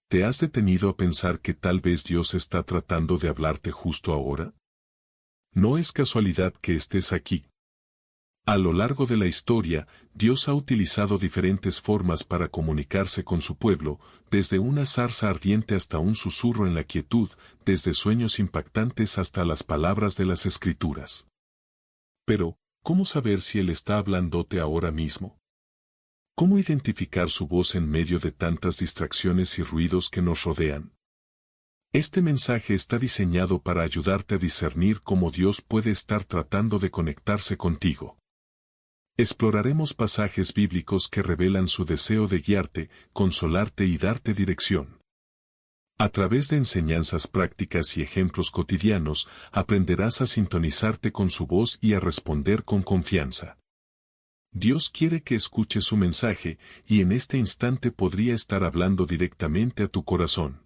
¿Te has detenido a pensar que tal vez Dios está tratando de hablarte justo ahora? No es casualidad que estés aquí. A lo largo de la historia, Dios ha utilizado diferentes formas para comunicarse con su pueblo, desde una zarza ardiente hasta un susurro en la quietud, desde sueños impactantes hasta las palabras de las Escrituras. Pero, ¿cómo saber si Él está hablándote ahora mismo? ¿Cómo identificar su voz en medio de tantas distracciones y ruidos que nos rodean? Este mensaje está diseñado para ayudarte a discernir cómo Dios puede estar tratando de conectarse contigo. Exploraremos pasajes bíblicos que revelan su deseo de guiarte, consolarte y darte dirección. A través de enseñanzas prácticas y ejemplos cotidianos, aprenderás a sintonizarte con su voz y a responder con confianza. Dios quiere que escuches su mensaje, y en este instante podría estar hablando directamente a tu corazón.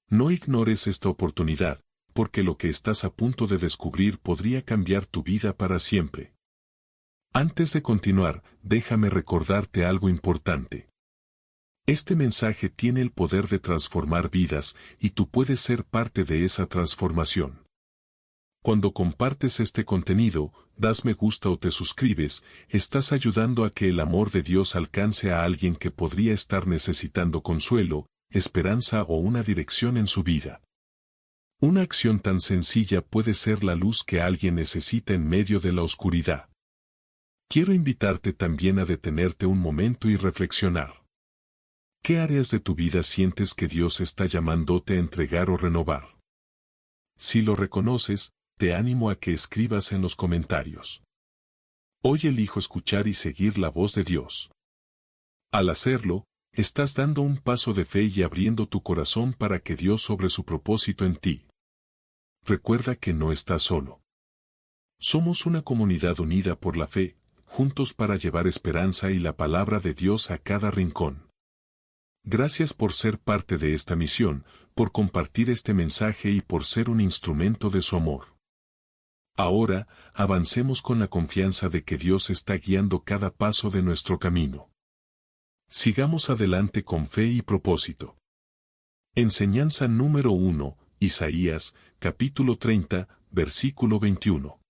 No ignores esta oportunidad, porque lo que estás a punto de descubrir podría cambiar tu vida para siempre. Antes de continuar, déjame recordarte algo importante. Este mensaje tiene el poder de transformar vidas, y tú puedes ser parte de esa transformación. Cuando compartes este contenido, das me gusta o te suscribes, estás ayudando a que el amor de Dios alcance a alguien que podría estar necesitando consuelo, esperanza o una dirección en su vida. Una acción tan sencilla puede ser la luz que alguien necesita en medio de la oscuridad. Quiero invitarte también a detenerte un momento y reflexionar. ¿Qué áreas de tu vida sientes que Dios está llamándote a entregar o renovar? Si lo reconoces, te animo a que escribas en los comentarios. Hoy elijo escuchar y seguir la voz de Dios. Al hacerlo, estás dando un paso de fe y abriendo tu corazón para que Dios obre su propósito en ti. Recuerda que no estás solo. Somos una comunidad unida por la fe, juntos para llevar esperanza y la palabra de Dios a cada rincón. Gracias por ser parte de esta misión, por compartir este mensaje y por ser un instrumento de su amor. Ahora, avancemos con la confianza de que Dios está guiando cada paso de nuestro camino. Sigamos adelante con fe y propósito. Enseñanza número 1, Isaías, capítulo 30, versículo 21.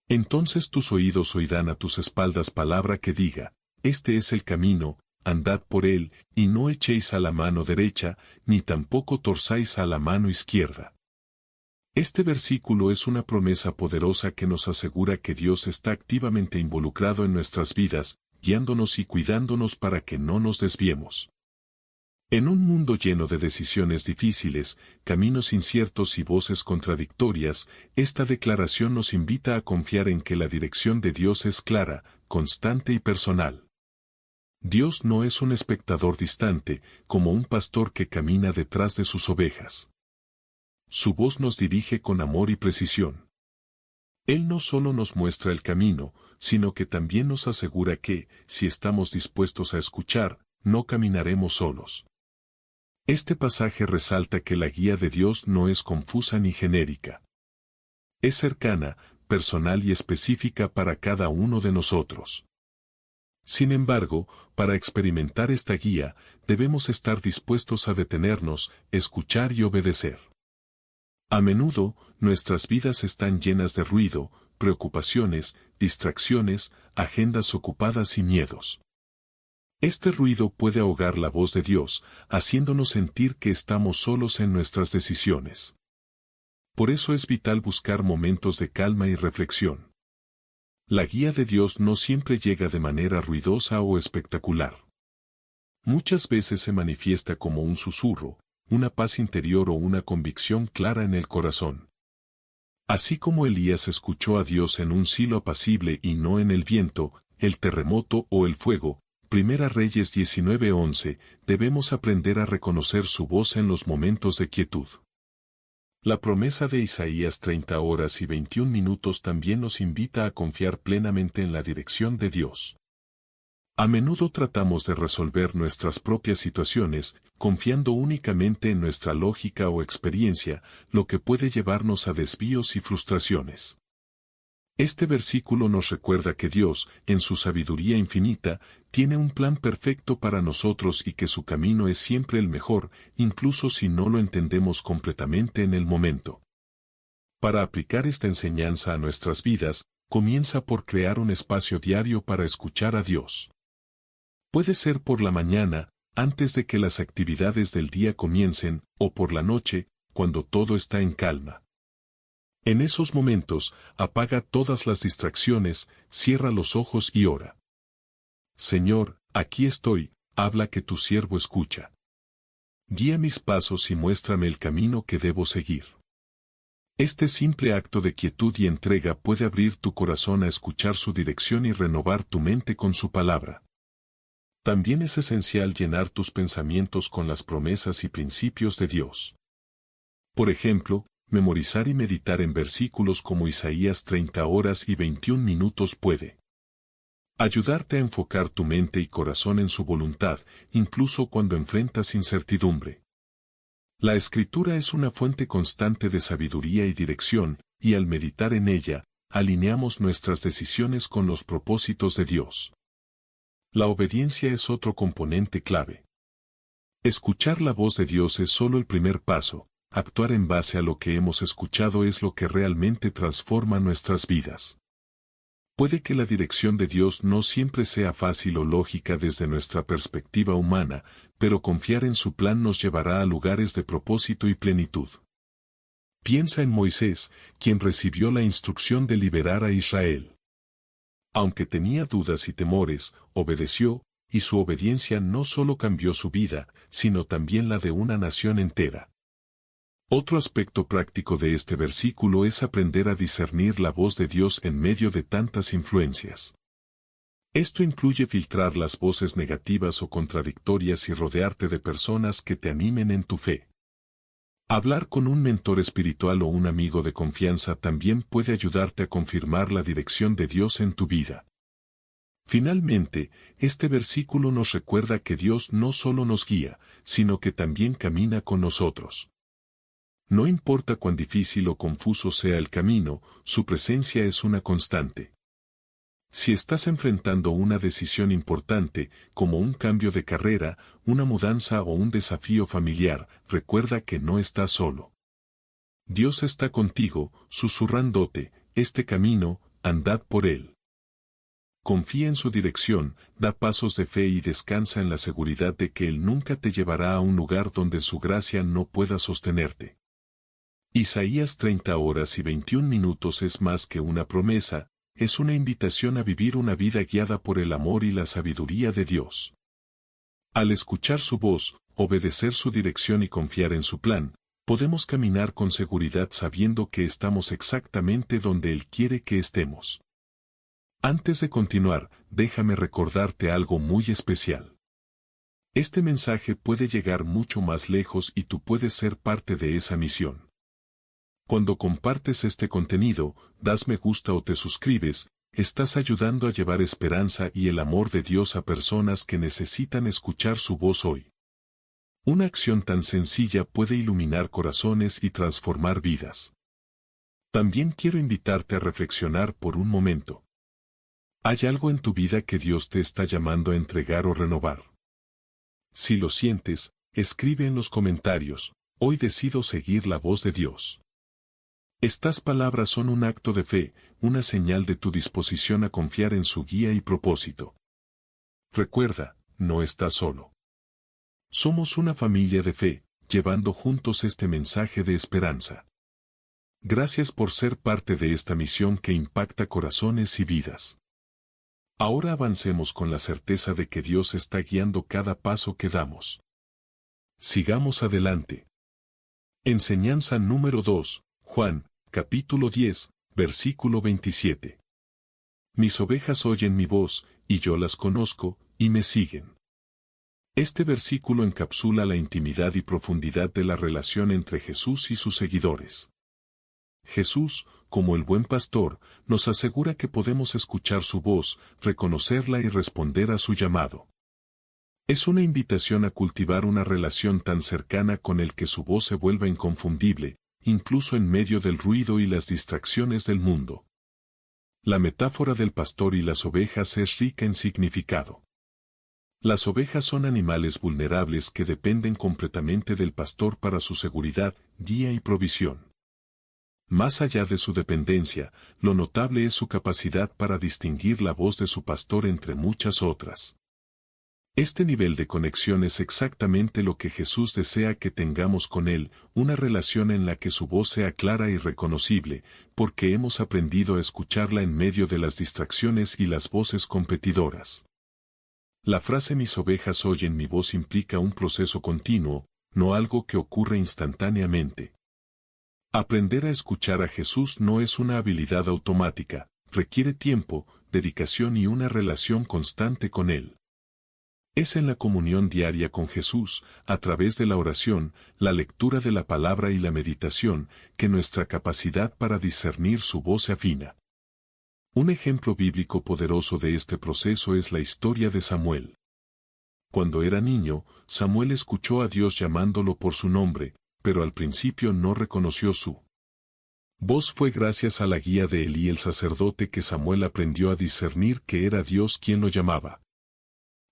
Entonces tus oídos oirán a tus espaldas palabra que diga, este es el camino, andad por él, y no echéis a la mano derecha, ni tampoco torzáis a la mano izquierda. Este versículo es una promesa poderosa que nos asegura que Dios está activamente involucrado en nuestras vidas, guiándonos y cuidándonos para que no nos desviemos. En un mundo lleno de decisiones difíciles, caminos inciertos y voces contradictorias, esta declaración nos invita a confiar en que la dirección de Dios es clara, constante y personal. Dios no es un espectador distante, como un pastor que camina detrás de sus ovejas. Su voz nos dirige con amor y precisión. Él no solo nos muestra el camino, sino que también nos asegura que, si estamos dispuestos a escuchar, no caminaremos solos. Este pasaje resalta que la guía de Dios no es confusa ni genérica. Es cercana, personal y específica para cada uno de nosotros. Sin embargo, para experimentar esta guía, debemos estar dispuestos a detenernos, escuchar y obedecer. A menudo, nuestras vidas están llenas de ruido, preocupaciones, distracciones, agendas ocupadas y miedos. Este ruido puede ahogar la voz de Dios, haciéndonos sentir que estamos solos en nuestras decisiones. Por eso es vital buscar momentos de calma y reflexión. La guía de Dios no siempre llega de manera ruidosa o espectacular. Muchas veces se manifiesta como un susurro, una paz interior o una convicción clara en el corazón. Así como Elías escuchó a Dios en un silo apacible y no en el viento, el terremoto o el fuego, Primera Reyes 19:11, debemos aprender a reconocer su voz en los momentos de quietud. La promesa de Isaías 30 horas y 21 minutos también nos invita a confiar plenamente en la dirección de Dios. A menudo tratamos de resolver nuestras propias situaciones, confiando únicamente en nuestra lógica o experiencia, lo que puede llevarnos a desvíos y frustraciones. Este versículo nos recuerda que Dios, en su sabiduría infinita, tiene un plan perfecto para nosotros y que su camino es siempre el mejor, incluso si no lo entendemos completamente en el momento. Para aplicar esta enseñanza a nuestras vidas, comienza por crear un espacio diario para escuchar a Dios. Puede ser por la mañana, antes de que las actividades del día comiencen, o por la noche, cuando todo está en calma. En esos momentos, apaga todas las distracciones, cierra los ojos y ora. Señor, aquí estoy, habla que tu siervo escucha. Guía mis pasos y muéstrame el camino que debo seguir. Este simple acto de quietud y entrega puede abrir tu corazón a escuchar su dirección y renovar tu mente con su palabra. También es esencial llenar tus pensamientos con las promesas y principios de Dios. Por ejemplo, memorizar y meditar en versículos como Isaías 30 horas y 21 minutos puede ayudarte a enfocar tu mente y corazón en su voluntad, incluso cuando enfrentas incertidumbre. La Escritura es una fuente constante de sabiduría y dirección, y al meditar en ella, alineamos nuestras decisiones con los propósitos de Dios. La obediencia es otro componente clave. Escuchar la voz de Dios es solo el primer paso. Actuar en base a lo que hemos escuchado es lo que realmente transforma nuestras vidas. Puede que la dirección de Dios no siempre sea fácil o lógica desde nuestra perspectiva humana, pero confiar en su plan nos llevará a lugares de propósito y plenitud. Piensa en Moisés, quien recibió la instrucción de liberar a Israel. Aunque tenía dudas y temores, obedeció, y su obediencia no solo cambió su vida, sino también la de una nación entera. Otro aspecto práctico de este versículo es aprender a discernir la voz de Dios en medio de tantas influencias. Esto incluye filtrar las voces negativas o contradictorias y rodearte de personas que te animen en tu fe. Hablar con un mentor espiritual o un amigo de confianza también puede ayudarte a confirmar la dirección de Dios en tu vida. Finalmente, este versículo nos recuerda que Dios no solo nos guía, sino que también camina con nosotros. No importa cuán difícil o confuso sea el camino, su presencia es una constante. Si estás enfrentando una decisión importante, como un cambio de carrera, una mudanza o un desafío familiar, recuerda que no estás solo. Dios está contigo, susurrándote, este camino, andad por él. Confía en su dirección, da pasos de fe y descansa en la seguridad de que Él nunca te llevará a un lugar donde su gracia no pueda sostenerte. Isaías 30 horas y 21 minutos es más que una promesa, es una invitación a vivir una vida guiada por el amor y la sabiduría de Dios. Al escuchar su voz, obedecer su dirección y confiar en su plan, podemos caminar con seguridad sabiendo que estamos exactamente donde Él quiere que estemos. Antes de continuar, déjame recordarte algo muy especial. Este mensaje puede llegar mucho más lejos y tú puedes ser parte de esa misión. Cuando compartes este contenido, das me gusta o te suscribes, estás ayudando a llevar esperanza y el amor de Dios a personas que necesitan escuchar su voz hoy. Una acción tan sencilla puede iluminar corazones y transformar vidas. También quiero invitarte a reflexionar por un momento. ¿Hay algo en tu vida que Dios te está llamando a entregar o renovar? Si lo sientes, escribe en los comentarios, hoy decido seguir la voz de Dios. Estas palabras son un acto de fe, una señal de tu disposición a confiar en su guía y propósito. Recuerda, no estás solo. Somos una familia de fe, llevando juntos este mensaje de esperanza. Gracias por ser parte de esta misión que impacta corazones y vidas. Ahora avancemos con la certeza de que Dios está guiando cada paso que damos. Sigamos adelante. Enseñanza número 2, Juan, capítulo 10, versículo 27. Mis ovejas oyen mi voz, y yo las conozco, y me siguen. Este versículo encapsula la intimidad y profundidad de la relación entre Jesús y sus seguidores. Jesús, como el buen pastor, nos asegura que podemos escuchar su voz, reconocerla y responder a su llamado. Es una invitación a cultivar una relación tan cercana con el que su voz se vuelva inconfundible, incluso en medio del ruido y las distracciones del mundo. La metáfora del pastor y las ovejas es rica en significado. Las ovejas son animales vulnerables que dependen completamente del pastor para su seguridad, guía y provisión. Más allá de su dependencia, lo notable es su capacidad para distinguir la voz de su pastor entre muchas otras. Este nivel de conexión es exactamente lo que Jesús desea que tengamos con Él, una relación en la que su voz sea clara y reconocible, porque hemos aprendido a escucharla en medio de las distracciones y las voces competidoras. La frase mis ovejas oyen mi voz implica un proceso continuo, no algo que ocurre instantáneamente. Aprender a escuchar a Jesús no es una habilidad automática, requiere tiempo, dedicación y una relación constante con Él. Es en la comunión diaria con Jesús, a través de la oración, la lectura de la palabra y la meditación, que nuestra capacidad para discernir su voz se afina. Un ejemplo bíblico poderoso de este proceso es la historia de Samuel. Cuando era niño, Samuel escuchó a Dios llamándolo por su nombre, pero al principio no reconoció su voz. Fue gracias a la guía de Elí el sacerdote que Samuel aprendió a discernir que era Dios quien lo llamaba.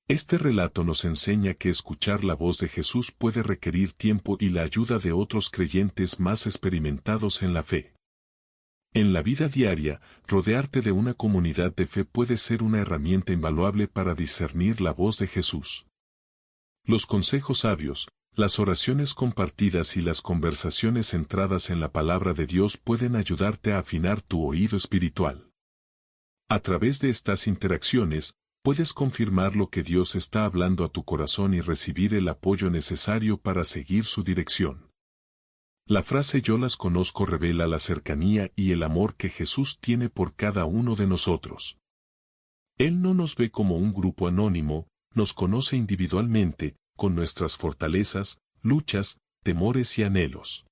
Este relato nos enseña que escuchar la voz de Jesús puede requerir tiempo y la ayuda de otros creyentes más experimentados en la fe. En la vida diaria, rodearte de una comunidad de fe puede ser una herramienta invaluable para discernir la voz de Jesús. Los consejos sabios, las oraciones compartidas y las conversaciones centradas en la palabra de Dios pueden ayudarte a afinar tu oído espiritual. A través de estas interacciones, puedes confirmar lo que Dios está hablando a tu corazón y recibir el apoyo necesario para seguir su dirección. La frase yo las conozco revela la cercanía y el amor que Jesús tiene por cada uno de nosotros. Él no nos ve como un grupo anónimo, nos conoce individualmente, con nuestras fortalezas, luchas, temores y anhelos.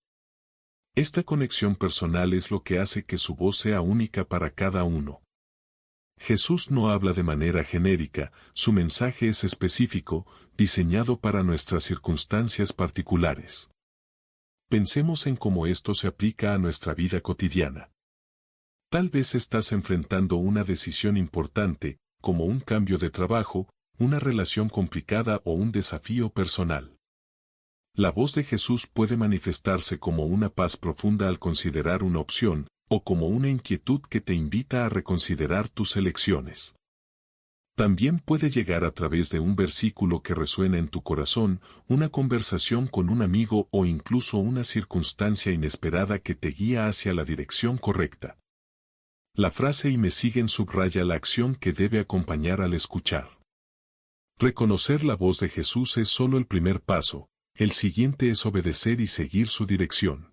Esta conexión personal es lo que hace que su voz sea única para cada uno. Jesús no habla de manera genérica, su mensaje es específico, diseñado para nuestras circunstancias particulares. Pensemos en cómo esto se aplica a nuestra vida cotidiana. Tal vez estás enfrentando una decisión importante, como un cambio de trabajo, una relación complicada o un desafío personal. La voz de Jesús puede manifestarse como una paz profunda al considerar una opción, o como una inquietud que te invita a reconsiderar tus elecciones. También puede llegar a través de un versículo que resuena en tu corazón, una conversación con un amigo o incluso una circunstancia inesperada que te guía hacia la dirección correcta. La frase y me siguen subraya la acción que debe acompañar al escuchar. Reconocer la voz de Jesús es solo el primer paso, el siguiente es obedecer y seguir su dirección.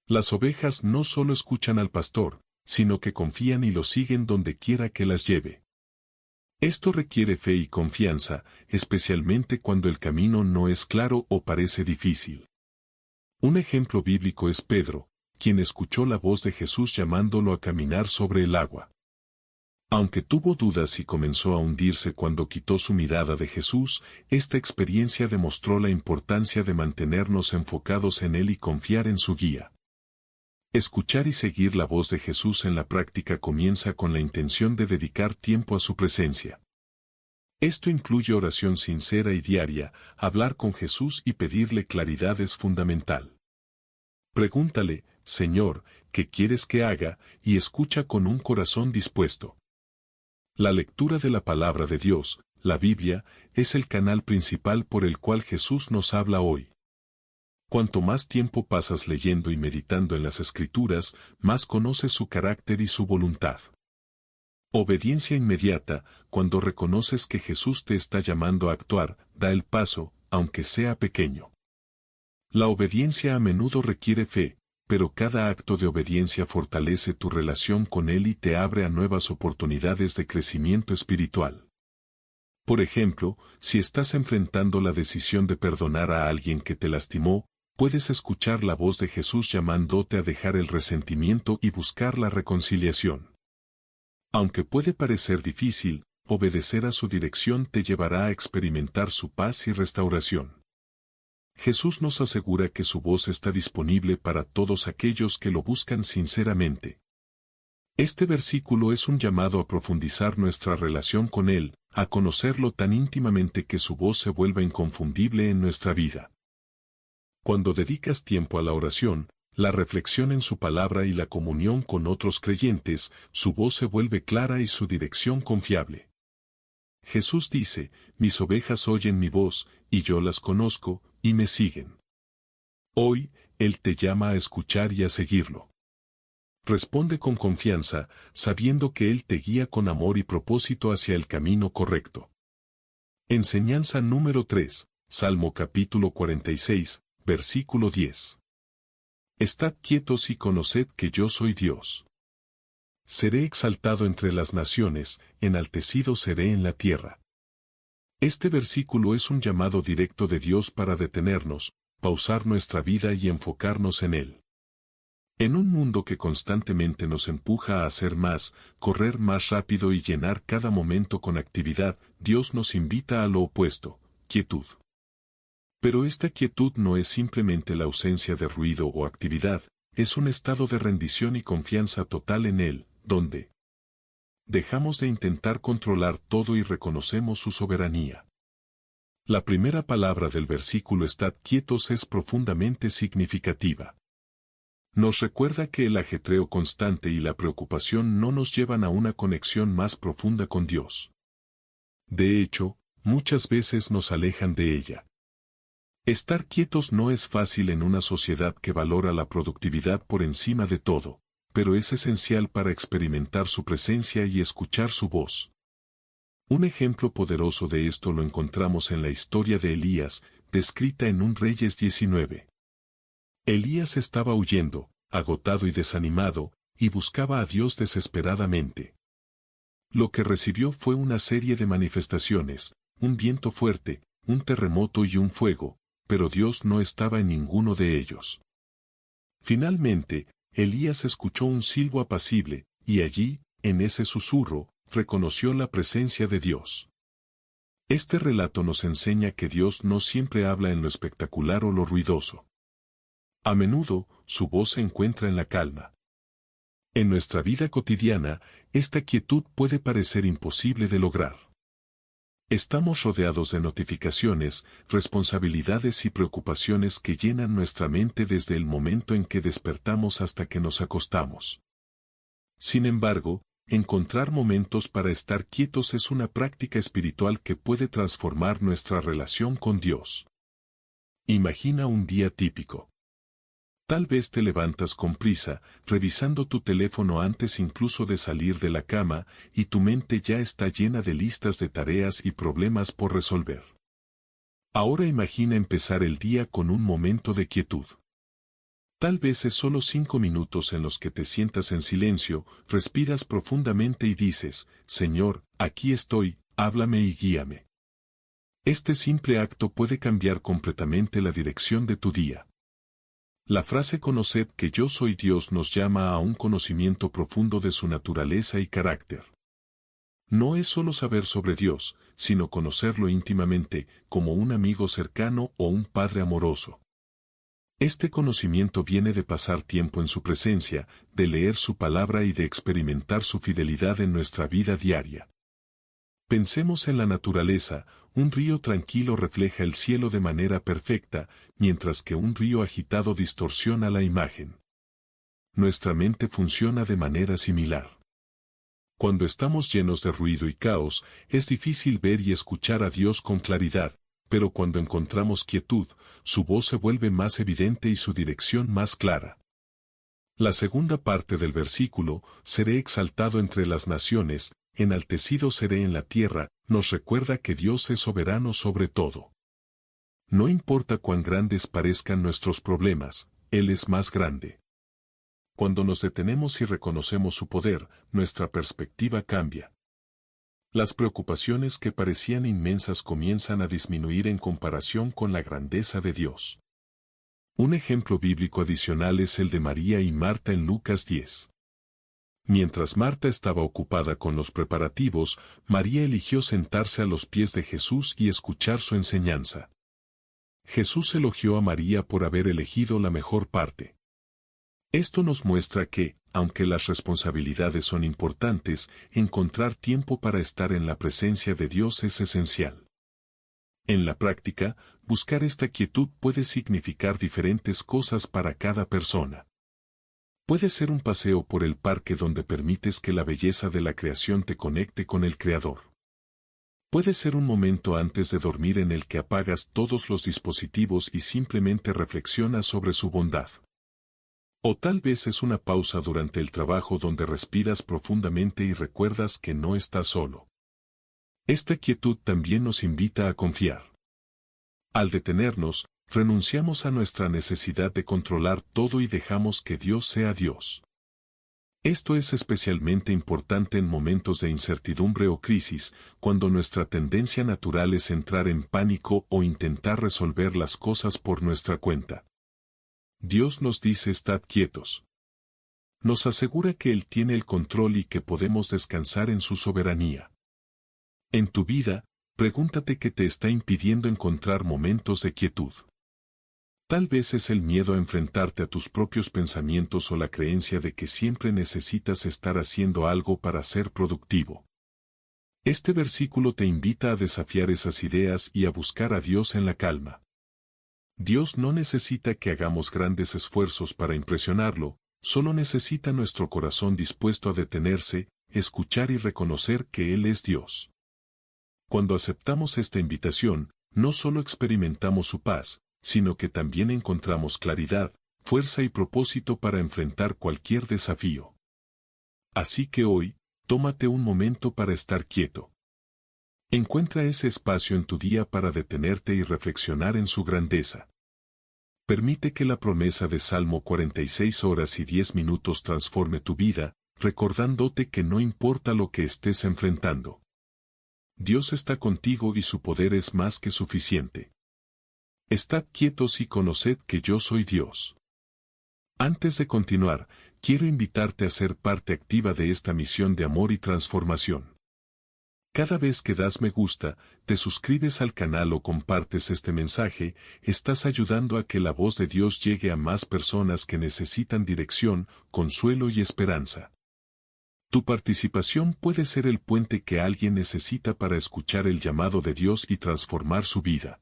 Las ovejas no solo escuchan al pastor, sino que confían y lo siguen donde quiera que las lleve. Esto requiere fe y confianza, especialmente cuando el camino no es claro o parece difícil. Un ejemplo bíblico es Pedro, quien escuchó la voz de Jesús llamándolo a caminar sobre el agua. Aunque tuvo dudas y comenzó a hundirse cuando quitó su mirada de Jesús, esta experiencia demostró la importancia de mantenernos enfocados en Él y confiar en su guía. Escuchar y seguir la voz de Jesús en la práctica comienza con la intención de dedicar tiempo a su presencia. Esto incluye oración sincera y diaria, hablar con Jesús y pedirle claridad es fundamental. Pregúntale, Señor, ¿qué quieres que haga? Y escucha con un corazón dispuesto. La lectura de la palabra de Dios, la Biblia, es el canal principal por el cual Jesús nos habla hoy. Cuanto más tiempo pasas leyendo y meditando en las Escrituras, más conoces su carácter y su voluntad. Obediencia inmediata, cuando reconoces que Jesús te está llamando a actuar, da el paso, aunque sea pequeño. La obediencia a menudo requiere fe, pero cada acto de obediencia fortalece tu relación con Él y te abre a nuevas oportunidades de crecimiento espiritual. Por ejemplo, si estás enfrentando la decisión de perdonar a alguien que te lastimó, puedes escuchar la voz de Jesús llamándote a dejar el resentimiento y buscar la reconciliación. Aunque puede parecer difícil, obedecer a su dirección te llevará a experimentar su paz y restauración. Jesús nos asegura que su voz está disponible para todos aquellos que lo buscan sinceramente. Este versículo es un llamado a profundizar nuestra relación con Él, a conocerlo tan íntimamente que su voz se vuelva inconfundible en nuestra vida. Cuando dedicas tiempo a la oración, la reflexión en su palabra y la comunión con otros creyentes, su voz se vuelve clara y su dirección confiable. Jesús dice, mis ovejas oyen mi voz, y yo las conozco, y me siguen. Hoy, Él te llama a escuchar y a seguirlo. Responde con confianza, sabiendo que Él te guía con amor y propósito hacia el camino correcto. Enseñanza número 3, Salmo capítulo 46, versículo 10. Estad quietos y conoced que yo soy Dios. Seré exaltado entre las naciones, enaltecido seré en la tierra. Este versículo es un llamado directo de Dios para detenernos, pausar nuestra vida y enfocarnos en Él. En un mundo que constantemente nos empuja a hacer más, correr más rápido y llenar cada momento con actividad, Dios nos invita a lo opuesto, quietud. Pero esta quietud no es simplemente la ausencia de ruido o actividad, es un estado de rendición y confianza total en Él, donde dejamos de intentar controlar todo y reconocemos su soberanía. La primera palabra del versículo estad quietos es profundamente significativa. Nos recuerda que el ajetreo constante y la preocupación no nos llevan a una conexión más profunda con Dios. De hecho, muchas veces nos alejan de ella. Estar quietos no es fácil en una sociedad que valora la productividad por encima de todo, pero es esencial para experimentar su presencia y escuchar su voz. Un ejemplo poderoso de esto lo encontramos en la historia de Elías, descrita en 1 Reyes 19. Elías estaba huyendo, agotado y desanimado, y buscaba a Dios desesperadamente. Lo que recibió fue una serie de manifestaciones, un viento fuerte, un terremoto y un fuego, pero Dios no estaba en ninguno de ellos. Finalmente, Elías escuchó un silbo apacible, y allí, en ese susurro, reconoció la presencia de Dios. Este relato nos enseña que Dios no siempre habla en lo espectacular o lo ruidoso. A menudo, su voz se encuentra en la calma. En nuestra vida cotidiana, esta quietud puede parecer imposible de lograr. Estamos rodeados de notificaciones, responsabilidades y preocupaciones que llenan nuestra mente desde el momento en que despertamos hasta que nos acostamos. Sin embargo, encontrar momentos para estar quietos es una práctica espiritual que puede transformar nuestra relación con Dios. Imagina un día típico. Tal vez te levantas con prisa, revisando tu teléfono antes incluso de salir de la cama, y tu mente ya está llena de listas de tareas y problemas por resolver. Ahora imagina empezar el día con un momento de quietud. Tal vez es solo 5 minutos en los que te sientas en silencio, respiras profundamente y dices, Señor, aquí estoy, háblame y guíame. Este simple acto puede cambiar completamente la dirección de tu día. La frase conoced que yo soy Dios nos llama a un conocimiento profundo de su naturaleza y carácter. No es solo saber sobre Dios, sino conocerlo íntimamente, como un amigo cercano o un padre amoroso. Este conocimiento viene de pasar tiempo en su presencia, de leer su palabra y de experimentar su fidelidad en nuestra vida diaria. Pensemos en la naturaleza, un río tranquilo refleja el cielo de manera perfecta, mientras que un río agitado distorsiona la imagen. Nuestra mente funciona de manera similar. Cuando estamos llenos de ruido y caos, es difícil ver y escuchar a Dios con claridad, pero cuando encontramos quietud, su voz se vuelve más evidente y su dirección más clara. La segunda parte del versículo, seré exaltado entre las naciones, enaltecido seré en la tierra, nos recuerda que Dios es soberano sobre todo. No importa cuán grandes parezcan nuestros problemas, Él es más grande. Cuando nos detenemos y reconocemos su poder, nuestra perspectiva cambia. Las preocupaciones que parecían inmensas comienzan a disminuir en comparación con la grandeza de Dios. Un ejemplo bíblico adicional es el de María y Marta en Lucas 10. Mientras Marta estaba ocupada con los preparativos, María eligió sentarse a los pies de Jesús y escuchar su enseñanza. Jesús elogió a María por haber elegido la mejor parte. Esto nos muestra que, aunque las responsabilidades son importantes, encontrar tiempo para estar en la presencia de Dios es esencial. En la práctica, buscar esta quietud puede significar diferentes cosas para cada persona. Puede ser un paseo por el parque donde permites que la belleza de la creación te conecte con el Creador. Puede ser un momento antes de dormir en el que apagas todos los dispositivos y simplemente reflexionas sobre su bondad. O tal vez es una pausa durante el trabajo donde respiras profundamente y recuerdas que no estás solo. Esta quietud también nos invita a confiar. Al detenernos, renunciamos a nuestra necesidad de controlar todo y dejamos que Dios sea Dios. Esto es especialmente importante en momentos de incertidumbre o crisis, cuando nuestra tendencia natural es entrar en pánico o intentar resolver las cosas por nuestra cuenta. Dios nos dice: estad quietos. Nos asegura que Él tiene el control y que podemos descansar en su soberanía. En tu vida, pregúntate qué te está impidiendo encontrar momentos de quietud. Tal vez es el miedo a enfrentarte a tus propios pensamientos o la creencia de que siempre necesitas estar haciendo algo para ser productivo. Este versículo te invita a desafiar esas ideas y a buscar a Dios en la calma. Dios no necesita que hagamos grandes esfuerzos para impresionarlo, solo necesita nuestro corazón dispuesto a detenerse, escuchar y reconocer que Él es Dios. Cuando aceptamos esta invitación, no solo experimentamos su paz, sino que también encontramos claridad, fuerza y propósito para enfrentar cualquier desafío. Así que hoy, tómate un momento para estar quieto. Encuentra ese espacio en tu día para detenerte y reflexionar en su grandeza. Permite que la promesa de Salmo 46 horas y 10 minutos transforme tu vida, recordándote que no importa lo que estés enfrentando. Dios está contigo y su poder es más que suficiente. Estad quietos y conoced que yo soy Dios. Antes de continuar, quiero invitarte a ser parte activa de esta misión de amor y transformación. Cada vez que das me gusta, te suscribes al canal o compartes este mensaje, estás ayudando a que la voz de Dios llegue a más personas que necesitan dirección, consuelo y esperanza. Tu participación puede ser el puente que alguien necesita para escuchar el llamado de Dios y transformar su vida.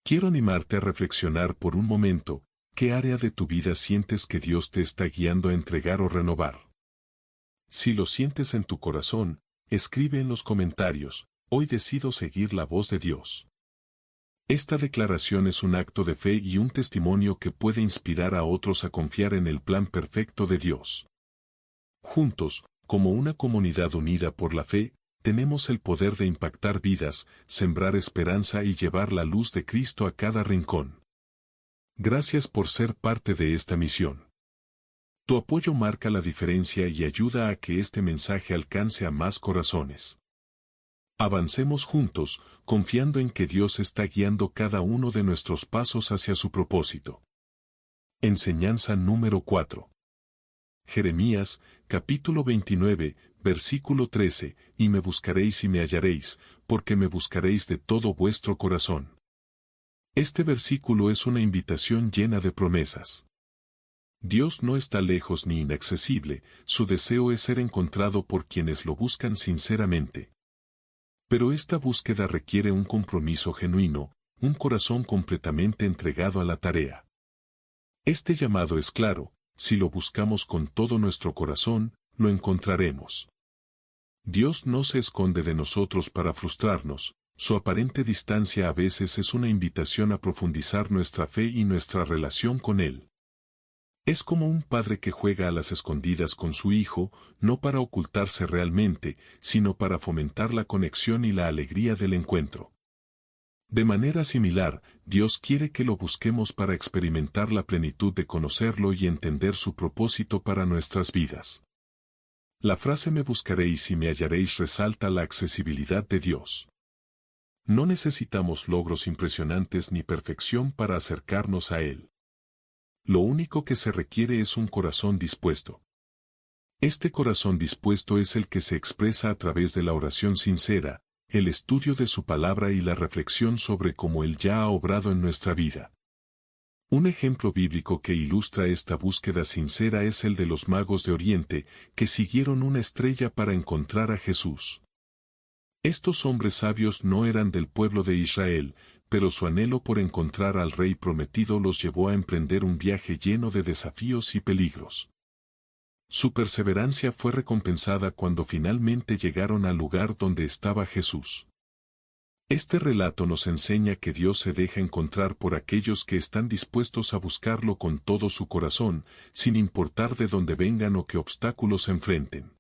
Quiero animarte a reflexionar por un momento: ¿qué área de tu vida sientes que Dios te está guiando a entregar o renovar? Si lo sientes en tu corazón, escribe en los comentarios: hoy decido seguir la voz de Dios. Esta declaración es un acto de fe y un testimonio que puede inspirar a otros a confiar en el plan perfecto de Dios. Juntos, como una comunidad unida por la fe, tenemos el poder de impactar vidas, sembrar esperanza y llevar la luz de Cristo a cada rincón. Gracias por ser parte de esta misión. Tu apoyo marca la diferencia y ayuda a que este mensaje alcance a más corazones. Avancemos juntos, confiando en que Dios está guiando cada uno de nuestros pasos hacia su propósito. Enseñanza número 4. Jeremías, capítulo 29, versículo 13, y me buscaréis y me hallaréis, porque me buscaréis de todo vuestro corazón. Este versículo es una invitación llena de promesas. Dios no está lejos ni inaccesible, su deseo es ser encontrado por quienes lo buscan sinceramente. Pero esta búsqueda requiere un compromiso genuino, un corazón completamente entregado a la tarea. Este llamado es claro: si lo buscamos con todo nuestro corazón, lo encontraremos. Dios no se esconde de nosotros para frustrarnos, su aparente distancia a veces es una invitación a profundizar nuestra fe y nuestra relación con Él. Es como un padre que juega a las escondidas con su hijo, no para ocultarse realmente, sino para fomentar la conexión y la alegría del encuentro. De manera similar, Dios quiere que lo busquemos para experimentar la plenitud de conocerlo y entender su propósito para nuestras vidas. La frase "me buscaréis y me hallaréis" resalta la accesibilidad de Dios. No necesitamos logros impresionantes ni perfección para acercarnos a Él. Lo único que se requiere es un corazón dispuesto. Este corazón dispuesto es el que se expresa a través de la oración sincera, el estudio de su palabra y la reflexión sobre cómo Él ya ha obrado en nuestra vida. Un ejemplo bíblico que ilustra esta búsqueda sincera es el de los magos de Oriente, que siguieron una estrella para encontrar a Jesús. Estos hombres sabios no eran del pueblo de Israel, pero su anhelo por encontrar al Rey prometido los llevó a emprender un viaje lleno de desafíos y peligros. Su perseverancia fue recompensada cuando finalmente llegaron al lugar donde estaba Jesús. Este relato nos enseña que Dios se deja encontrar por aquellos que están dispuestos a buscarlo con todo su corazón, sin importar de dónde vengan o qué obstáculos se enfrenten.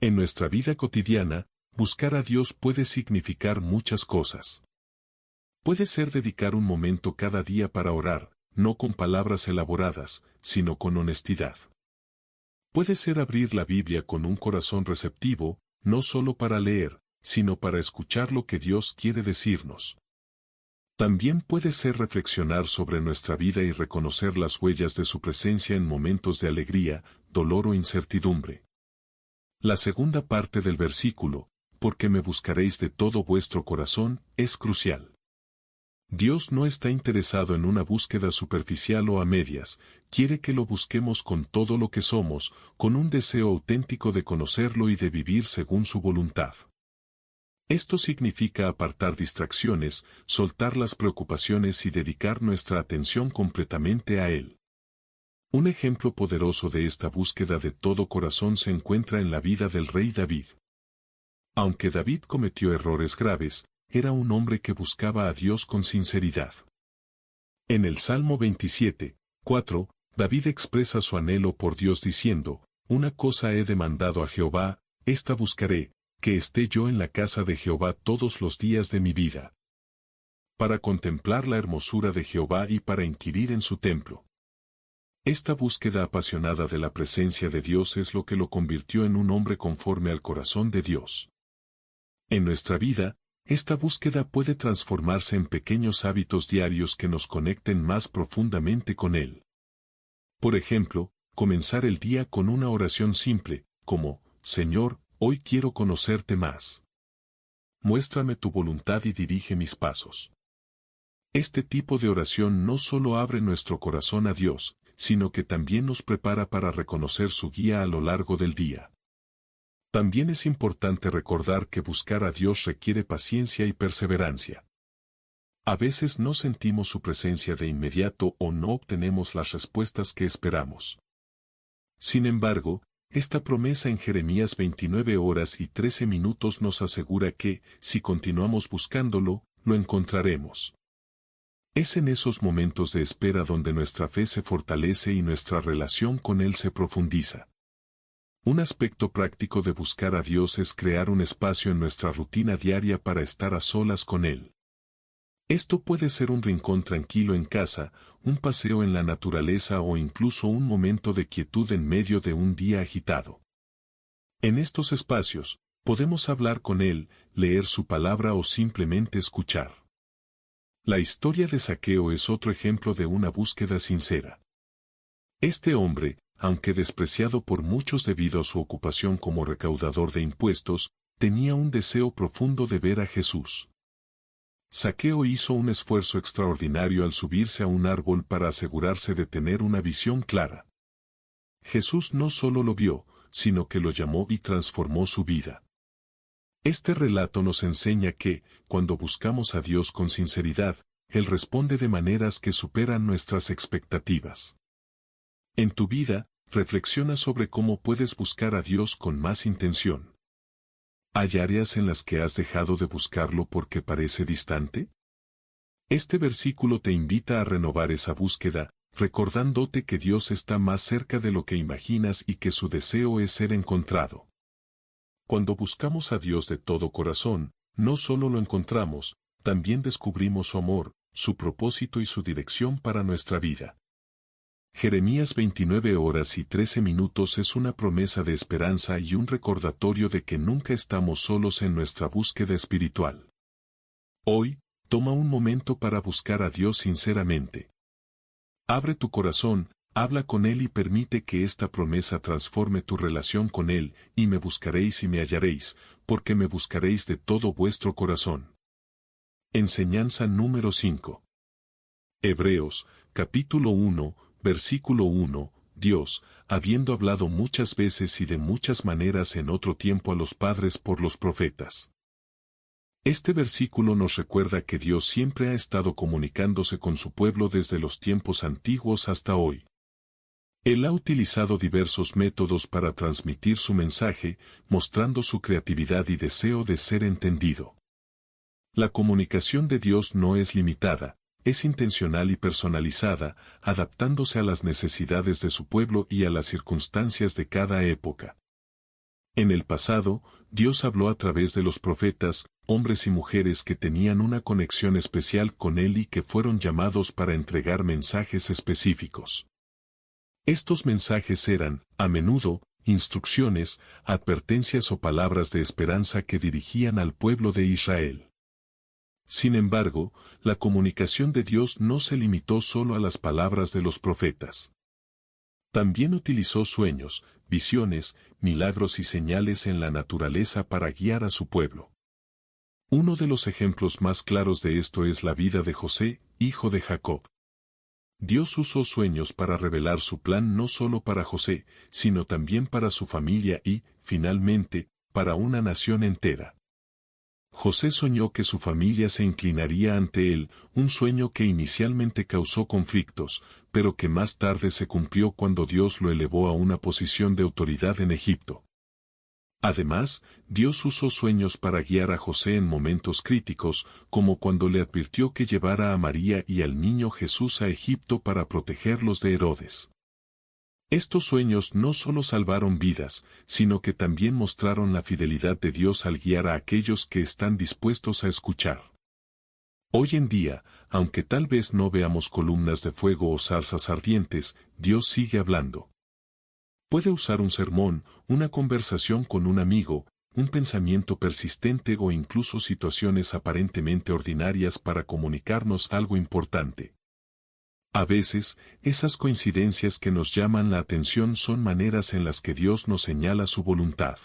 En nuestra vida cotidiana, buscar a Dios puede significar muchas cosas. Puede ser dedicar un momento cada día para orar, no con palabras elaboradas, sino con honestidad. Puede ser abrir la Biblia con un corazón receptivo, no solo para leer, sino para escuchar lo que Dios quiere decirnos. También puede ser reflexionar sobre nuestra vida y reconocer las huellas de su presencia en momentos de alegría, dolor o incertidumbre. La segunda parte del versículo, porque me buscaréis de todo vuestro corazón, es crucial. Dios no está interesado en una búsqueda superficial o a medias, quiere que lo busquemos con todo lo que somos, con un deseo auténtico de conocerlo y de vivir según su voluntad. Esto significa apartar distracciones, soltar las preocupaciones y dedicar nuestra atención completamente a Él. Un ejemplo poderoso de esta búsqueda de todo corazón se encuentra en la vida del rey David. Aunque David cometió errores graves, era un hombre que buscaba a Dios con sinceridad. En el Salmo 27, 4, David expresa su anhelo por Dios diciendo, «Una cosa he demandado a Jehová, esta buscaré, que esté yo en la casa de Jehová todos los días de mi vida, para contemplar la hermosura de Jehová y para inquirir en su templo». Esta búsqueda apasionada de la presencia de Dios es lo que lo convirtió en un hombre conforme al corazón de Dios. En nuestra vida, esta búsqueda puede transformarse en pequeños hábitos diarios que nos conecten más profundamente con Él. Por ejemplo, comenzar el día con una oración simple, como, «Señor, hoy quiero conocerte más. Muéstrame tu voluntad y dirige mis pasos». Este tipo de oración no solo abre nuestro corazón a Dios, sino que también nos prepara para reconocer su guía a lo largo del día. También es importante recordar que buscar a Dios requiere paciencia y perseverancia. A veces no sentimos su presencia de inmediato o no obtenemos las respuestas que esperamos. Sin embargo, esta promesa en Jeremías 29 horas y 13 minutos nos asegura que, si continuamos buscándolo, lo encontraremos. Es en esos momentos de espera donde nuestra fe se fortalece y nuestra relación con Él se profundiza. Un aspecto práctico de buscar a Dios es crear un espacio en nuestra rutina diaria para estar a solas con Él. Esto puede ser un rincón tranquilo en casa, un paseo en la naturaleza o incluso un momento de quietud en medio de un día agitado. En estos espacios, podemos hablar con Él, leer su palabra o simplemente escuchar. La historia de Zaqueo es otro ejemplo de una búsqueda sincera. Este hombre, aunque despreciado por muchos debido a su ocupación como recaudador de impuestos, tenía un deseo profundo de ver a Jesús. Zaqueo hizo un esfuerzo extraordinario al subirse a un árbol para asegurarse de tener una visión clara. Jesús no solo lo vio, sino que lo llamó y transformó su vida. Este relato nos enseña que, cuando buscamos a Dios con sinceridad, Él responde de maneras que superan nuestras expectativas. En tu vida, reflexiona sobre cómo puedes buscar a Dios con más intención. ¿Hay áreas en las que has dejado de buscarlo porque parece distante? Este versículo te invita a renovar esa búsqueda, recordándote que Dios está más cerca de lo que imaginas y que su deseo es ser encontrado. Cuando buscamos a Dios de todo corazón, no solo lo encontramos, también descubrimos su amor, su propósito y su dirección para nuestra vida. Jeremías 29 horas y 13 minutos es una promesa de esperanza y un recordatorio de que nunca estamos solos en nuestra búsqueda espiritual. Hoy, toma un momento para buscar a Dios sinceramente. Abre tu corazón, habla con Él y permite que esta promesa transforme tu relación con Él, y me buscaréis y me hallaréis, porque me buscaréis de todo vuestro corazón. Enseñanza número 5. Hebreos, capítulo 1, versículo 1, Dios, habiendo hablado muchas veces y de muchas maneras en otro tiempo a los padres por los profetas. Este versículo nos recuerda que Dios siempre ha estado comunicándose con su pueblo desde los tiempos antiguos hasta hoy. Él ha utilizado diversos métodos para transmitir su mensaje, mostrando su creatividad y deseo de ser entendido. La comunicación de Dios no es limitada, es intencional y personalizada, adaptándose a las necesidades de su pueblo y a las circunstancias de cada época. En el pasado, Dios habló a través de los profetas, hombres y mujeres que tenían una conexión especial con Él y que fueron llamados para entregar mensajes específicos. Estos mensajes eran, a menudo, instrucciones, advertencias o palabras de esperanza que dirigían al pueblo de Israel. Sin embargo, la comunicación de Dios no se limitó solo a las palabras de los profetas. También utilizó sueños, visiones, milagros y señales en la naturaleza para guiar a su pueblo. Uno de los ejemplos más claros de esto es la vida de José, hijo de Jacob. Dios usó sueños para revelar su plan no solo para José, sino también para su familia y, finalmente, para una nación entera. José soñó que su familia se inclinaría ante él, un sueño que inicialmente causó conflictos, pero que más tarde se cumplió cuando Dios lo elevó a una posición de autoridad en Egipto. Además, Dios usó sueños para guiar a José en momentos críticos, como cuando le advirtió que llevara a María y al niño Jesús a Egipto para protegerlos de Herodes. Estos sueños no solo salvaron vidas, sino que también mostraron la fidelidad de Dios al guiar a aquellos que están dispuestos a escuchar. Hoy en día, aunque tal vez no veamos columnas de fuego o zarzas ardientes, Dios sigue hablando. Puede usar un sermón, una conversación con un amigo, un pensamiento persistente o incluso situaciones aparentemente ordinarias para comunicarnos algo importante. A veces, esas coincidencias que nos llaman la atención son maneras en las que Dios nos señala su voluntad.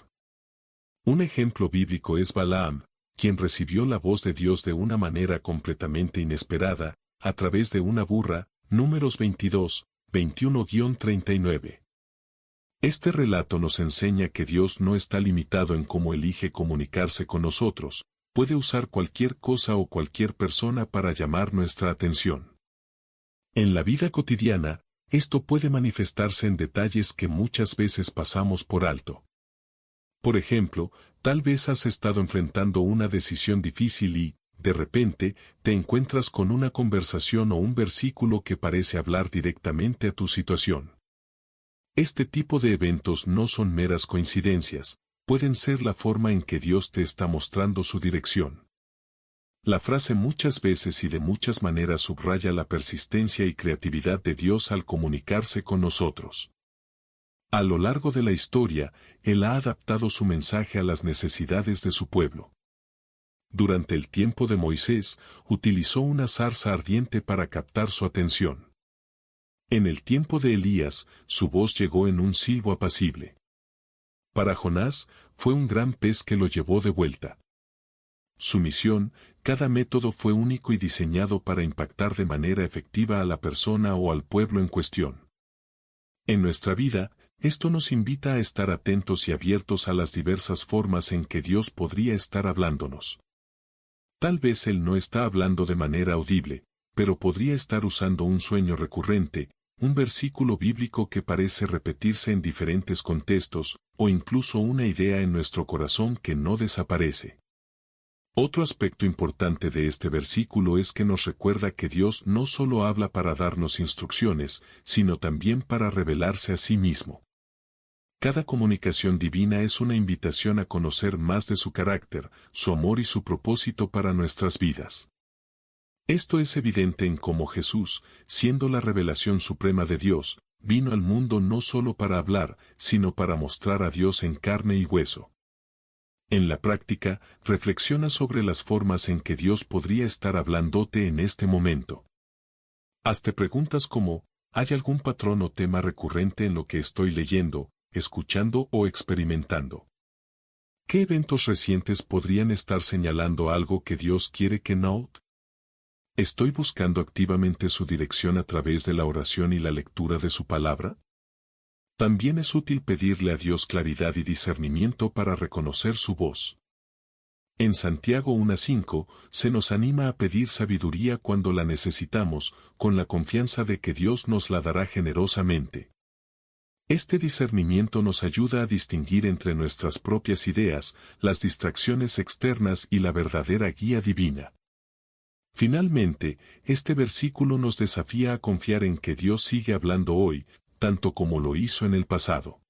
Un ejemplo bíblico es Balaam, quien recibió la voz de Dios de una manera completamente inesperada, a través de una burra, Números 22, 21-39. Este relato nos enseña que Dios no está limitado en cómo elige comunicarse con nosotros, puede usar cualquier cosa o cualquier persona para llamar nuestra atención. En la vida cotidiana, esto puede manifestarse en detalles que muchas veces pasamos por alto. Por ejemplo, tal vez has estado enfrentando una decisión difícil y, de repente, te encuentras con una conversación o un versículo que parece hablar directamente a tu situación. Este tipo de eventos no son meras coincidencias, pueden ser la forma en que Dios te está mostrando su dirección. La frase muchas veces y de muchas maneras subraya la persistencia y creatividad de Dios al comunicarse con nosotros. A lo largo de la historia, Él ha adaptado su mensaje a las necesidades de su pueblo. Durante el tiempo de Moisés, utilizó una zarza ardiente para captar su atención. En el tiempo de Elías, su voz llegó en un silbo apacible. Para Jonás, fue un gran pez que lo llevó de vuelta. Su misión, cada método fue único y diseñado para impactar de manera efectiva a la persona o al pueblo en cuestión. En nuestra vida, esto nos invita a estar atentos y abiertos a las diversas formas en que Dios podría estar hablándonos. Tal vez Él no está hablando de manera audible, pero podría estar usando un sueño recurrente, un versículo bíblico que parece repetirse en diferentes contextos, o incluso una idea en nuestro corazón que no desaparece. Otro aspecto importante de este versículo es que nos recuerda que Dios no solo habla para darnos instrucciones, sino también para revelarse a sí mismo. Cada comunicación divina es una invitación a conocer más de su carácter, su amor y su propósito para nuestras vidas. Esto es evidente en cómo Jesús, siendo la revelación suprema de Dios, vino al mundo no solo para hablar, sino para mostrar a Dios en carne y hueso. En la práctica, reflexiona sobre las formas en que Dios podría estar hablándote en este momento. Hazte preguntas como, ¿hay algún patrón o tema recurrente en lo que estoy leyendo, escuchando o experimentando? ¿Qué eventos recientes podrían estar señalando algo que Dios quiere que note? ¿Estoy buscando activamente su dirección a través de la oración y la lectura de su palabra? También es útil pedirle a Dios claridad y discernimiento para reconocer su voz. En Santiago 1:5 se nos anima a pedir sabiduría cuando la necesitamos, con la confianza de que Dios nos la dará generosamente. Este discernimiento nos ayuda a distinguir entre nuestras propias ideas, las distracciones externas y la verdadera guía divina. Finalmente, este versículo nos desafía a confiar en que Dios sigue hablando hoy, tanto como lo hizo en el pasado.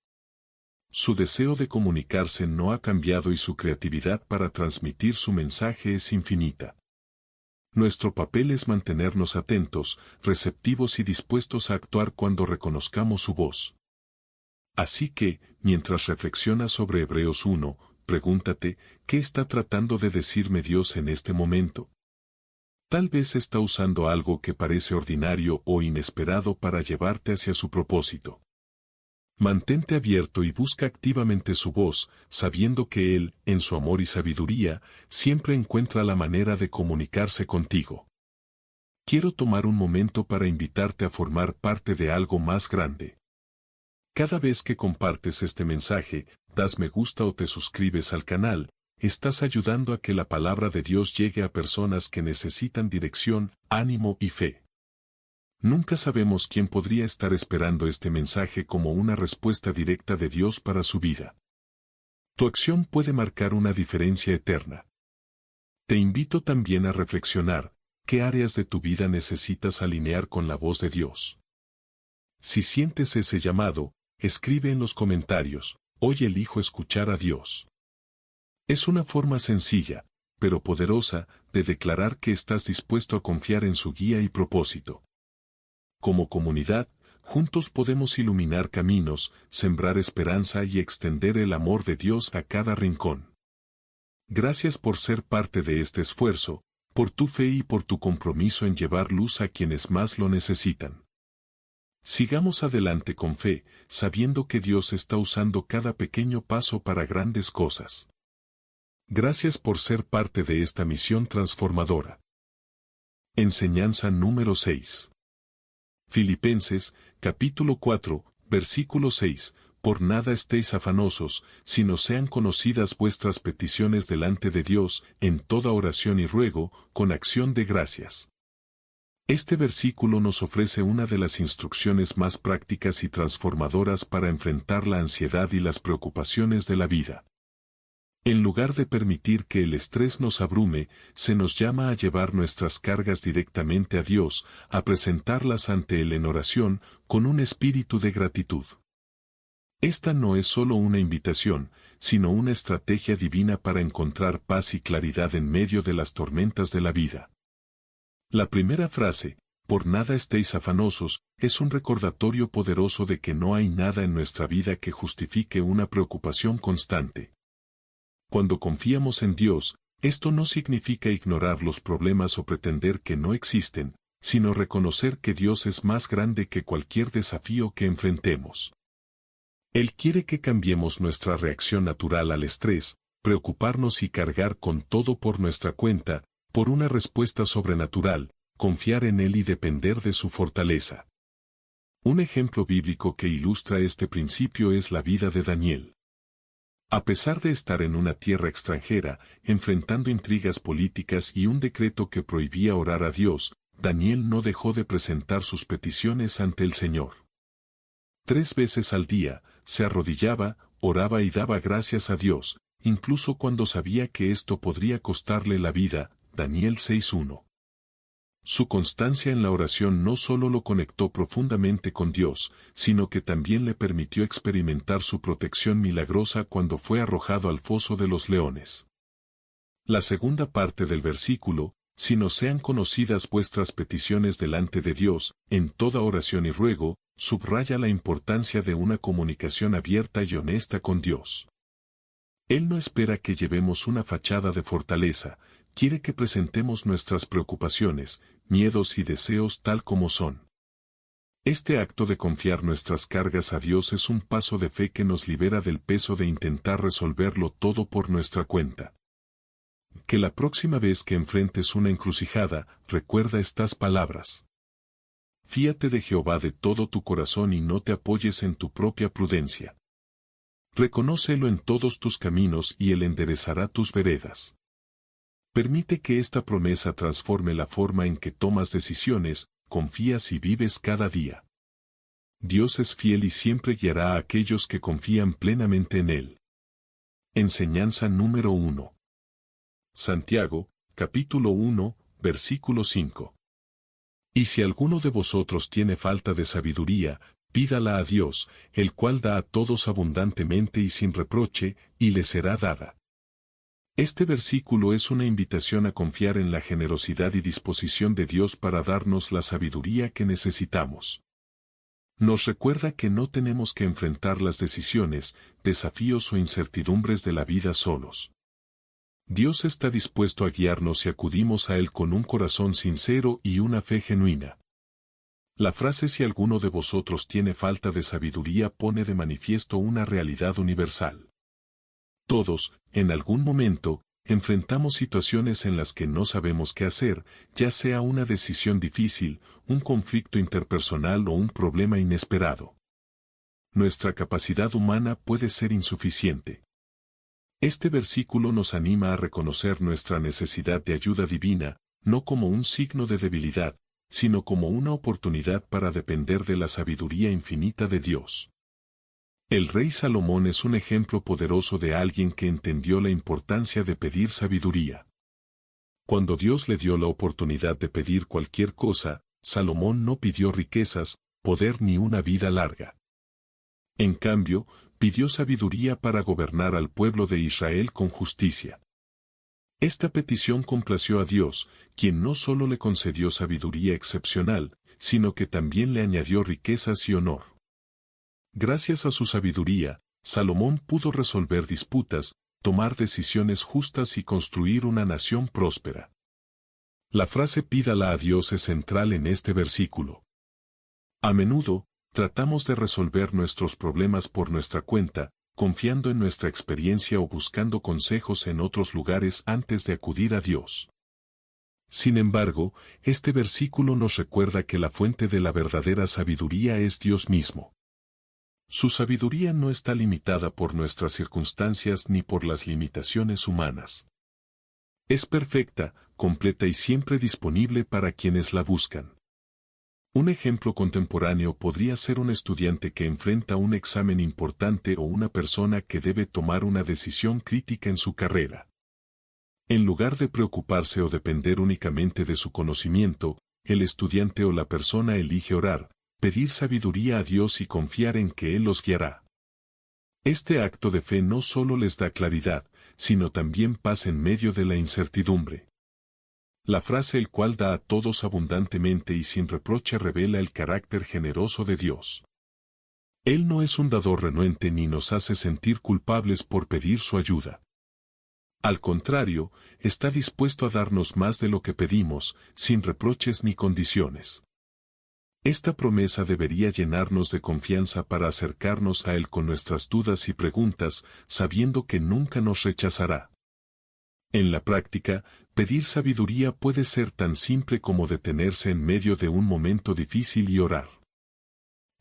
Su deseo de comunicarse no ha cambiado y su creatividad para transmitir su mensaje es infinita. Nuestro papel es mantenernos atentos, receptivos y dispuestos a actuar cuando reconozcamos su voz. Así que, mientras reflexionas sobre Hebreos 1, pregúntate, ¿qué está tratando de decirme Dios en este momento? Tal vez está usando algo que parece ordinario o inesperado para llevarte hacia su propósito. Mantente abierto y busca activamente su voz, sabiendo que Él, en su amor y sabiduría, siempre encuentra la manera de comunicarse contigo. Quiero tomar un momento para invitarte a formar parte de algo más grande. Cada vez que compartes este mensaje, das me gusta o te suscribes al canal, estás ayudando a que la palabra de Dios llegue a personas que necesitan dirección, ánimo y fe. Nunca sabemos quién podría estar esperando este mensaje como una respuesta directa de Dios para su vida. Tu acción puede marcar una diferencia eterna. Te invito también a reflexionar, ¿qué áreas de tu vida necesitas alinear con la voz de Dios? Si sientes ese llamado, escribe en los comentarios, hoy elijo escuchar a Dios. Es una forma sencilla, pero poderosa, de declarar que estás dispuesto a confiar en su guía y propósito. Como comunidad, juntos podemos iluminar caminos, sembrar esperanza y extender el amor de Dios a cada rincón. Gracias por ser parte de este esfuerzo, por tu fe y por tu compromiso en llevar luz a quienes más lo necesitan. Sigamos adelante con fe, sabiendo que Dios está usando cada pequeño paso para grandes cosas. Gracias por ser parte de esta misión transformadora. Enseñanza número 6. Filipenses, capítulo 4, versículo 6. Por nada estéis afanosos, sino sean conocidas vuestras peticiones delante de Dios, en toda oración y ruego, con acción de gracias. Este versículo nos ofrece una de las instrucciones más prácticas y transformadoras para enfrentar la ansiedad y las preocupaciones de la vida. En lugar de permitir que el estrés nos abrume, se nos llama a llevar nuestras cargas directamente a Dios, a presentarlas ante Él en oración, con un espíritu de gratitud. Esta no es solo una invitación, sino una estrategia divina para encontrar paz y claridad en medio de las tormentas de la vida. La primera frase, por nada estéis afanosos, es un recordatorio poderoso de que no hay nada en nuestra vida que justifique una preocupación constante. Cuando confiamos en Dios, esto no significa ignorar los problemas o pretender que no existen, sino reconocer que Dios es más grande que cualquier desafío que enfrentemos. Él quiere que cambiemos nuestra reacción natural al estrés, preocuparnos y cargar con todo por nuestra cuenta, por una respuesta sobrenatural, confiar en Él y depender de su fortaleza. Un ejemplo bíblico que ilustra este principio es la vida de Daniel. A pesar de estar en una tierra extranjera, enfrentando intrigas políticas y un decreto que prohibía orar a Dios, Daniel no dejó de presentar sus peticiones ante el Señor. 3 veces al día, se arrodillaba, oraba y daba gracias a Dios, incluso cuando sabía que esto podría costarle la vida. Daniel 6:1. Su constancia en la oración no solo lo conectó profundamente con Dios, sino que también le permitió experimentar su protección milagrosa cuando fue arrojado al foso de los leones. La segunda parte del versículo, si no sean conocidas vuestras peticiones delante de Dios, en toda oración y ruego, subraya la importancia de una comunicación abierta y honesta con Dios. Él no espera que llevemos una fachada de fortaleza, quiere que presentemos nuestras preocupaciones, miedos y deseos tal como son. Este acto de confiar nuestras cargas a Dios es un paso de fe que nos libera del peso de intentar resolverlo todo por nuestra cuenta. Que la próxima vez que enfrentes una encrucijada, recuerda estas palabras. Fíate de Jehová de todo tu corazón y no te apoyes en tu propia prudencia. Reconócelo en todos tus caminos y Él enderezará tus veredas. Permite que esta promesa transforme la forma en que tomas decisiones, confías y vives cada día. Dios es fiel y siempre guiará a aquellos que confían plenamente en Él. Enseñanza número 1. Santiago, capítulo 1, versículo 5. Y si alguno de vosotros tiene falta de sabiduría, pídala a Dios, el cual da a todos abundantemente y sin reproche, y le será dada. Este versículo es una invitación a confiar en la generosidad y disposición de Dios para darnos la sabiduría que necesitamos. Nos recuerda que no tenemos que enfrentar las decisiones, desafíos o incertidumbres de la vida solos. Dios está dispuesto a guiarnos si acudimos a Él con un corazón sincero y una fe genuina. La frase "si alguno de vosotros tiene falta de sabiduría" pone de manifiesto una realidad universal. Todos, en algún momento, enfrentamos situaciones en las que no sabemos qué hacer, ya sea una decisión difícil, un conflicto interpersonal o un problema inesperado. Nuestra capacidad humana puede ser insuficiente. Este versículo nos anima a reconocer nuestra necesidad de ayuda divina, no como un signo de debilidad, sino como una oportunidad para depender de la sabiduría infinita de Dios. El rey Salomón es un ejemplo poderoso de alguien que entendió la importancia de pedir sabiduría. Cuando Dios le dio la oportunidad de pedir cualquier cosa, Salomón no pidió riquezas, poder ni una vida larga. En cambio, pidió sabiduría para gobernar al pueblo de Israel con justicia. Esta petición complació a Dios, quien no solo le concedió sabiduría excepcional, sino que también le añadió riquezas y honor. Gracias a su sabiduría, Salomón pudo resolver disputas, tomar decisiones justas y construir una nación próspera. La frase "pídala a Dios" es central en este versículo. A menudo, tratamos de resolver nuestros problemas por nuestra cuenta, confiando en nuestra experiencia o buscando consejos en otros lugares antes de acudir a Dios. Sin embargo, este versículo nos recuerda que la fuente de la verdadera sabiduría es Dios mismo. Su sabiduría no está limitada por nuestras circunstancias ni por las limitaciones humanas. Es perfecta, completa y siempre disponible para quienes la buscan. Un ejemplo contemporáneo podría ser un estudiante que enfrenta un examen importante o una persona que debe tomar una decisión crítica en su carrera. En lugar de preocuparse o depender únicamente de su conocimiento, el estudiante o la persona elige orar, pedir sabiduría a Dios y confiar en que Él los guiará. Este acto de fe no solo les da claridad, sino también paz en medio de la incertidumbre. La frase "el cual da a todos abundantemente y sin reproche" revela el carácter generoso de Dios. Él no es un dador renuente ni nos hace sentir culpables por pedir su ayuda. Al contrario, está dispuesto a darnos más de lo que pedimos, sin reproches ni condiciones. Esta promesa debería llenarnos de confianza para acercarnos a Él con nuestras dudas y preguntas, sabiendo que nunca nos rechazará. En la práctica, pedir sabiduría puede ser tan simple como detenerse en medio de un momento difícil y orar.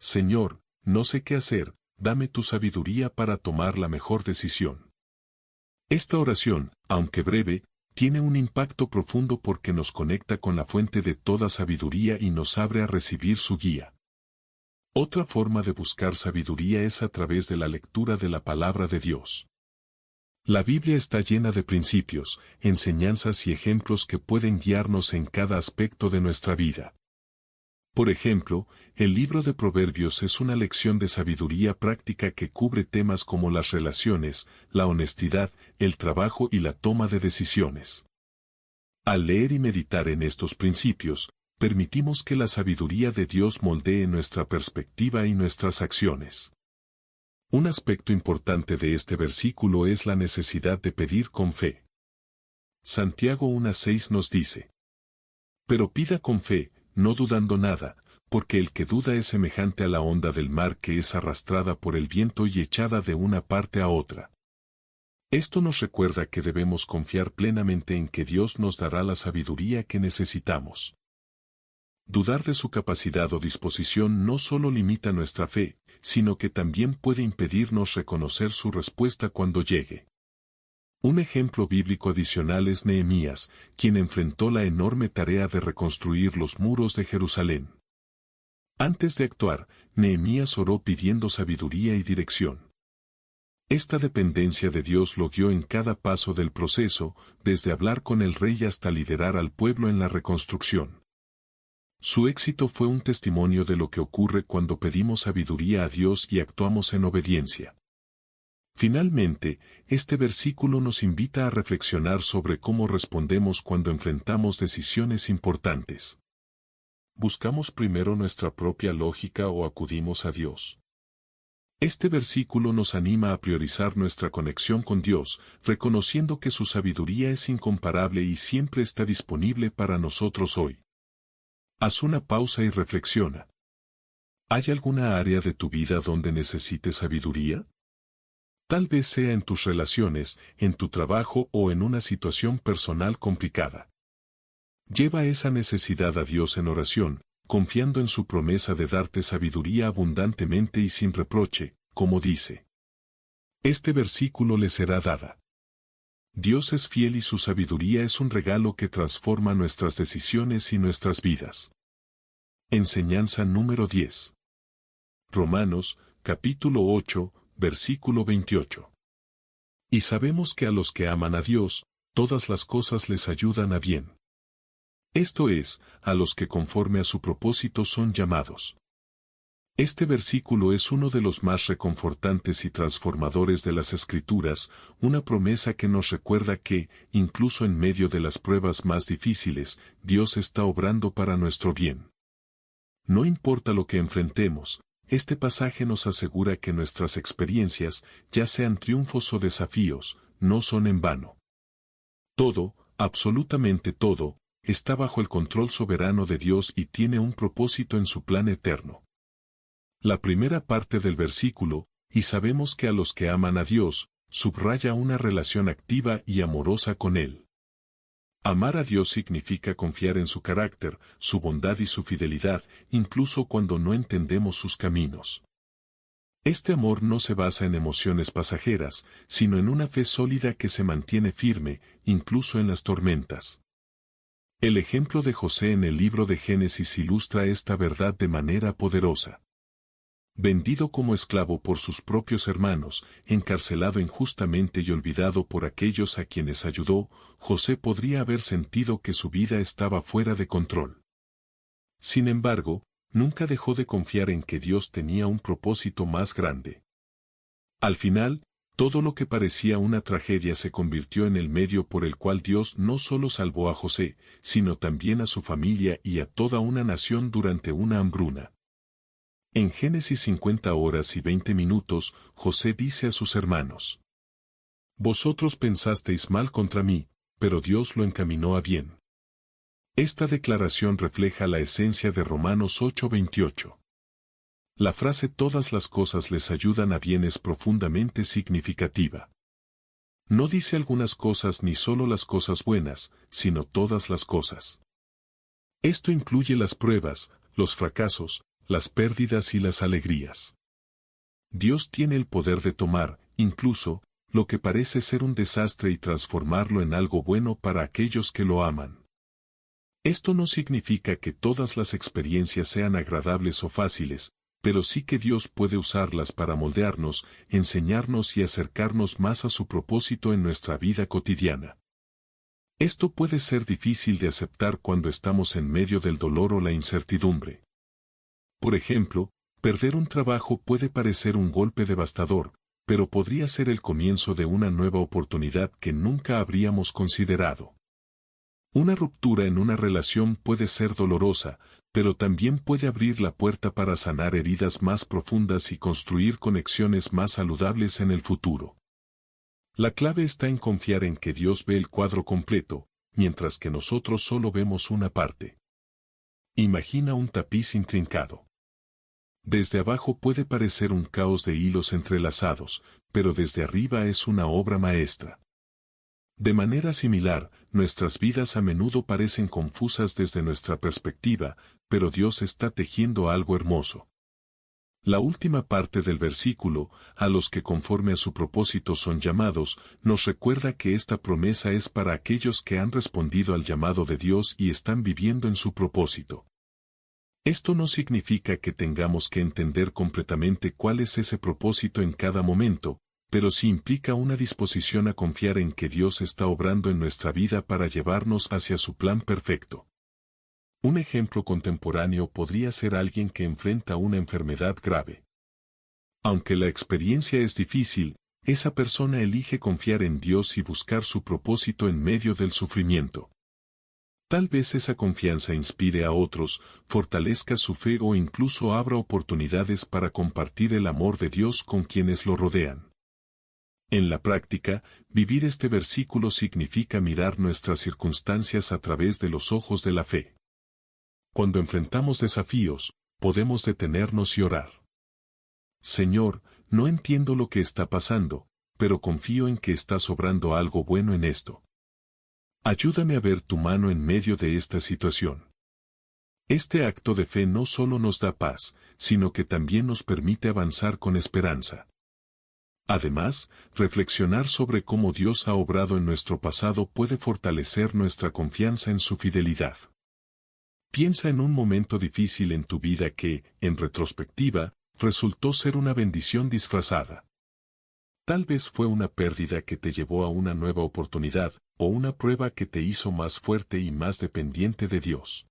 Señor, no sé qué hacer, dame tu sabiduría para tomar la mejor decisión. Esta oración, aunque breve, tiene un impacto profundo porque nos conecta con la fuente de toda sabiduría y nos abre a recibir su guía. Otra forma de buscar sabiduría es a través de la lectura de la palabra de Dios. La Biblia está llena de principios, enseñanzas y ejemplos que pueden guiarnos en cada aspecto de nuestra vida. Por ejemplo, el libro de Proverbios es una lección de sabiduría práctica que cubre temas como las relaciones, la honestidad, el trabajo y la toma de decisiones. Al leer y meditar en estos principios, permitimos que la sabiduría de Dios moldee nuestra perspectiva y nuestras acciones. Un aspecto importante de este versículo es la necesidad de pedir con fe. Santiago 1:6 nos dice: pero pida con fe, no dudando nada, porque el que duda es semejante a la onda del mar que es arrastrada por el viento y echada de una parte a otra. Esto nos recuerda que debemos confiar plenamente en que Dios nos dará la sabiduría que necesitamos. Dudar de su capacidad o disposición no solo limita nuestra fe, sino que también puede impedirnos reconocer su respuesta cuando llegue. Un ejemplo bíblico adicional es Nehemías, quien enfrentó la enorme tarea de reconstruir los muros de Jerusalén. Antes de actuar, Nehemías oró pidiendo sabiduría y dirección. Esta dependencia de Dios lo guió en cada paso del proceso, desde hablar con el rey hasta liderar al pueblo en la reconstrucción. Su éxito fue un testimonio de lo que ocurre cuando pedimos sabiduría a Dios y actuamos en obediencia. Finalmente, este versículo nos invita a reflexionar sobre cómo respondemos cuando enfrentamos decisiones importantes. ¿Buscamos primero nuestra propia lógica o acudimos a Dios? Este versículo nos anima a priorizar nuestra conexión con Dios, reconociendo que su sabiduría es incomparable y siempre está disponible para nosotros hoy. Haz una pausa y reflexiona. ¿Hay alguna área de tu vida donde necesites sabiduría? Tal vez sea en tus relaciones, en tu trabajo o en una situación personal complicada. Lleva esa necesidad a Dios en oración, confiando en su promesa de darte sabiduría abundantemente y sin reproche, como dice. Este versículo le será dada. Dios es fiel y su sabiduría es un regalo que transforma nuestras decisiones y nuestras vidas. Enseñanza número 10. Romanos, capítulo 8, versículo 28. Y sabemos que a los que aman a Dios, todas las cosas les ayudan a bien. Esto es, a los que conforme a su propósito son llamados. Este versículo es uno de los más reconfortantes y transformadores de las Escrituras, una promesa que nos recuerda que, incluso en medio de las pruebas más difíciles, Dios está obrando para nuestro bien. No importa lo que enfrentemos, este pasaje nos asegura que nuestras experiencias, ya sean triunfos o desafíos, no son en vano. Todo, absolutamente todo, está bajo el control soberano de Dios y tiene un propósito en su plan eterno. La primera parte del versículo, y sabemos que a los que aman a Dios, subraya una relación activa y amorosa con Él. Amar a Dios significa confiar en su carácter, su bondad y su fidelidad, incluso cuando no entendemos sus caminos. Este amor no se basa en emociones pasajeras, sino en una fe sólida que se mantiene firme, incluso en las tormentas. El ejemplo de José en el libro de Génesis ilustra esta verdad de manera poderosa. Vendido como esclavo por sus propios hermanos, encarcelado injustamente y olvidado por aquellos a quienes ayudó, José podría haber sentido que su vida estaba fuera de control. Sin embargo, nunca dejó de confiar en que Dios tenía un propósito más grande. Al final, todo lo que parecía una tragedia se convirtió en el medio por el cual Dios no solo salvó a José, sino también a su familia y a toda una nación durante una hambruna. En Génesis 50 horas y 20 minutos, José dice a sus hermanos: Vosotros pensasteis mal contra mí, pero Dios lo encaminó a bien. Esta declaración refleja la esencia de Romanos 8:28. La frase todas las cosas les ayudan a bien es profundamente significativa. No dice algunas cosas ni solo las cosas buenas, sino todas las cosas. Esto incluye las pruebas, los fracasos, las pérdidas y las alegrías. Dios tiene el poder de tomar, incluso, lo que parece ser un desastre y transformarlo en algo bueno para aquellos que lo aman. Esto no significa que todas las experiencias sean agradables o fáciles, pero sí que Dios puede usarlas para moldearnos, enseñarnos y acercarnos más a su propósito en nuestra vida cotidiana. Esto puede ser difícil de aceptar cuando estamos en medio del dolor o la incertidumbre. Por ejemplo, perder un trabajo puede parecer un golpe devastador, pero podría ser el comienzo de una nueva oportunidad que nunca habríamos considerado. Una ruptura en una relación puede ser dolorosa, pero también puede abrir la puerta para sanar heridas más profundas y construir conexiones más saludables en el futuro. La clave está en confiar en que Dios ve el cuadro completo, mientras que nosotros solo vemos una parte. Imagina un tapiz intrincado. Desde abajo puede parecer un caos de hilos entrelazados, pero desde arriba es una obra maestra. De manera similar, nuestras vidas a menudo parecen confusas desde nuestra perspectiva, pero Dios está tejiendo algo hermoso. La última parte del versículo, a los que conforme a su propósito son llamados, nos recuerda que esta promesa es para aquellos que han respondido al llamado de Dios y están viviendo en su propósito. Esto no significa que tengamos que entender completamente cuál es ese propósito en cada momento, pero sí implica una disposición a confiar en que Dios está obrando en nuestra vida para llevarnos hacia su plan perfecto. Un ejemplo contemporáneo podría ser alguien que enfrenta una enfermedad grave. Aunque la experiencia es difícil, esa persona elige confiar en Dios y buscar su propósito en medio del sufrimiento. Tal vez esa confianza inspire a otros, fortalezca su fe o incluso abra oportunidades para compartir el amor de Dios con quienes lo rodean. En la práctica, vivir este versículo significa mirar nuestras circunstancias a través de los ojos de la fe. Cuando enfrentamos desafíos, podemos detenernos y orar. Señor, no entiendo lo que está pasando, pero confío en que estás obrando algo bueno en esto. Ayúdame a ver tu mano en medio de esta situación. Este acto de fe no solo nos da paz, sino que también nos permite avanzar con esperanza. Además, reflexionar sobre cómo Dios ha obrado en nuestro pasado puede fortalecer nuestra confianza en su fidelidad. Piensa en un momento difícil en tu vida que, en retrospectiva, resultó ser una bendición disfrazada. Tal vez fue una pérdida que te llevó a una nueva oportunidad, o una prueba que te hizo más fuerte y más dependiente de Dios.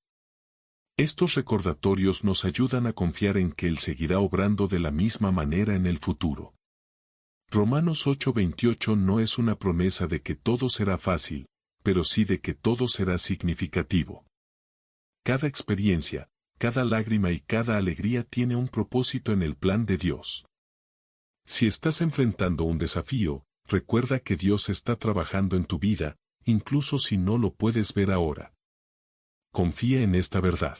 Estos recordatorios nos ayudan a confiar en que Él seguirá obrando de la misma manera en el futuro. Romanos 8:28 no es una promesa de que todo será fácil, pero sí de que todo será significativo. Cada experiencia, cada lágrima y cada alegría tiene un propósito en el plan de Dios. Si estás enfrentando un desafío, recuerda que Dios está trabajando en tu vida, incluso si no lo puedes ver ahora. Confía en esta verdad.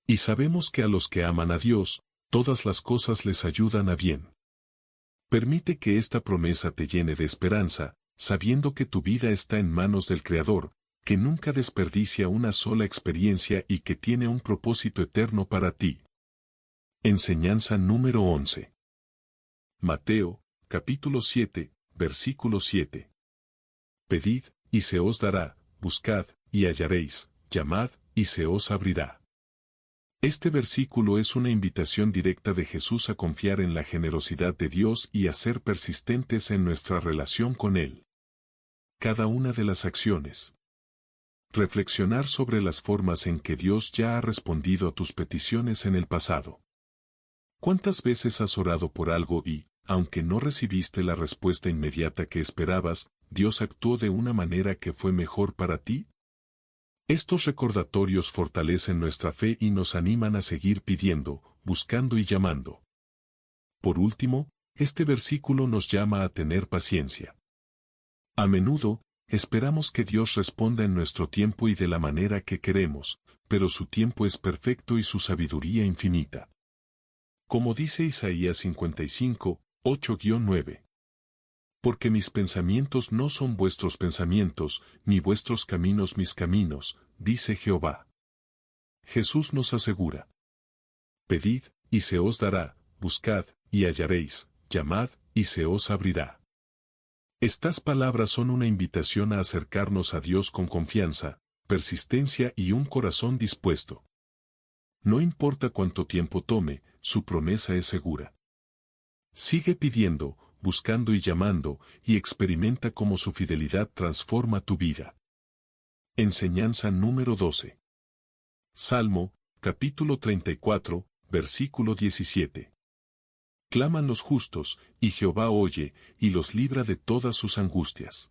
Y sabemos que a los que aman a Dios, todas las cosas les ayudan a bien. Permite que esta promesa te llene de esperanza, sabiendo que tu vida está en manos del Creador, que nunca desperdicia una sola experiencia y que tiene un propósito eterno para ti. Enseñanza número 11. Mateo, capítulo 7, versículo 7. Pedid, y se os dará, buscad, y hallaréis, llamad, y se os abrirá. Este versículo es una invitación directa de Jesús a confiar en la generosidad de Dios y a ser persistentes en nuestra relación con Él. Cada una de las acciones. Reflexionar sobre las formas en que Dios ya ha respondido a tus peticiones en el pasado. ¿Cuántas veces has orado por algo y, aunque no recibiste la respuesta inmediata que esperabas, Dios actuó de una manera que fue mejor para ti? Estos recordatorios fortalecen nuestra fe y nos animan a seguir pidiendo, buscando y llamando. Por último, este versículo nos llama a tener paciencia. A menudo, esperamos que Dios responda en nuestro tiempo y de la manera que queremos, pero su tiempo es perfecto y su sabiduría infinita. Como dice Isaías 55, 8-9. Porque mis pensamientos no son vuestros pensamientos, ni vuestros caminos mis caminos, dice Jehová. Jesús nos asegura. Pedid, y se os dará, buscad, y hallaréis, llamad, y se os abrirá. Estas palabras son una invitación a acercarnos a Dios con confianza, persistencia y un corazón dispuesto. No importa cuánto tiempo tome, su promesa es segura. Sigue pidiendo, buscando y llamando, y experimenta cómo su fidelidad transforma tu vida. Enseñanza número 12. Salmo, capítulo 34, versículo 17. Claman los justos, y Jehová oye, y los libra de todas sus angustias.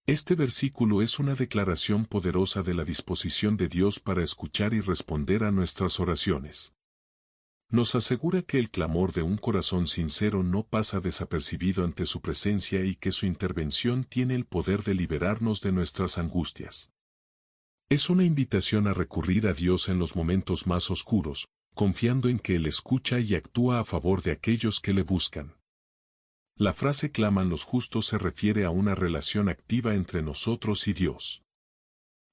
Este versículo es una declaración poderosa de la disposición de Dios para escuchar y responder a nuestras oraciones. Nos asegura que el clamor de un corazón sincero no pasa desapercibido ante su presencia y que su intervención tiene el poder de liberarnos de nuestras angustias. Es una invitación a recurrir a Dios en los momentos más oscuros, confiando en que Él escucha y actúa a favor de aquellos que le buscan. La frase claman los justos se refiere a una relación activa entre nosotros y Dios.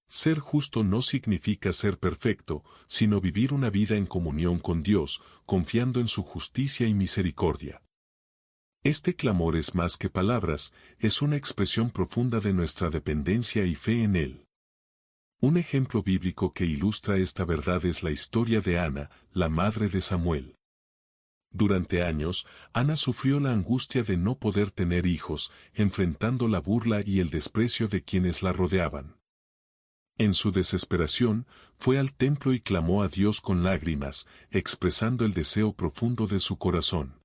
Ser justo no significa ser perfecto, sino vivir una vida en comunión con Dios, confiando en su justicia y misericordia. Este clamor es más que palabras, es una expresión profunda de nuestra dependencia y fe en Él. Un ejemplo bíblico que ilustra esta verdad es la historia de Ana, la madre de Samuel. Durante años, Ana sufrió la angustia de no poder tener hijos, enfrentando la burla y el desprecio de quienes la rodeaban. En su desesperación, fue al templo y clamó a Dios con lágrimas, expresando el deseo profundo de su corazón.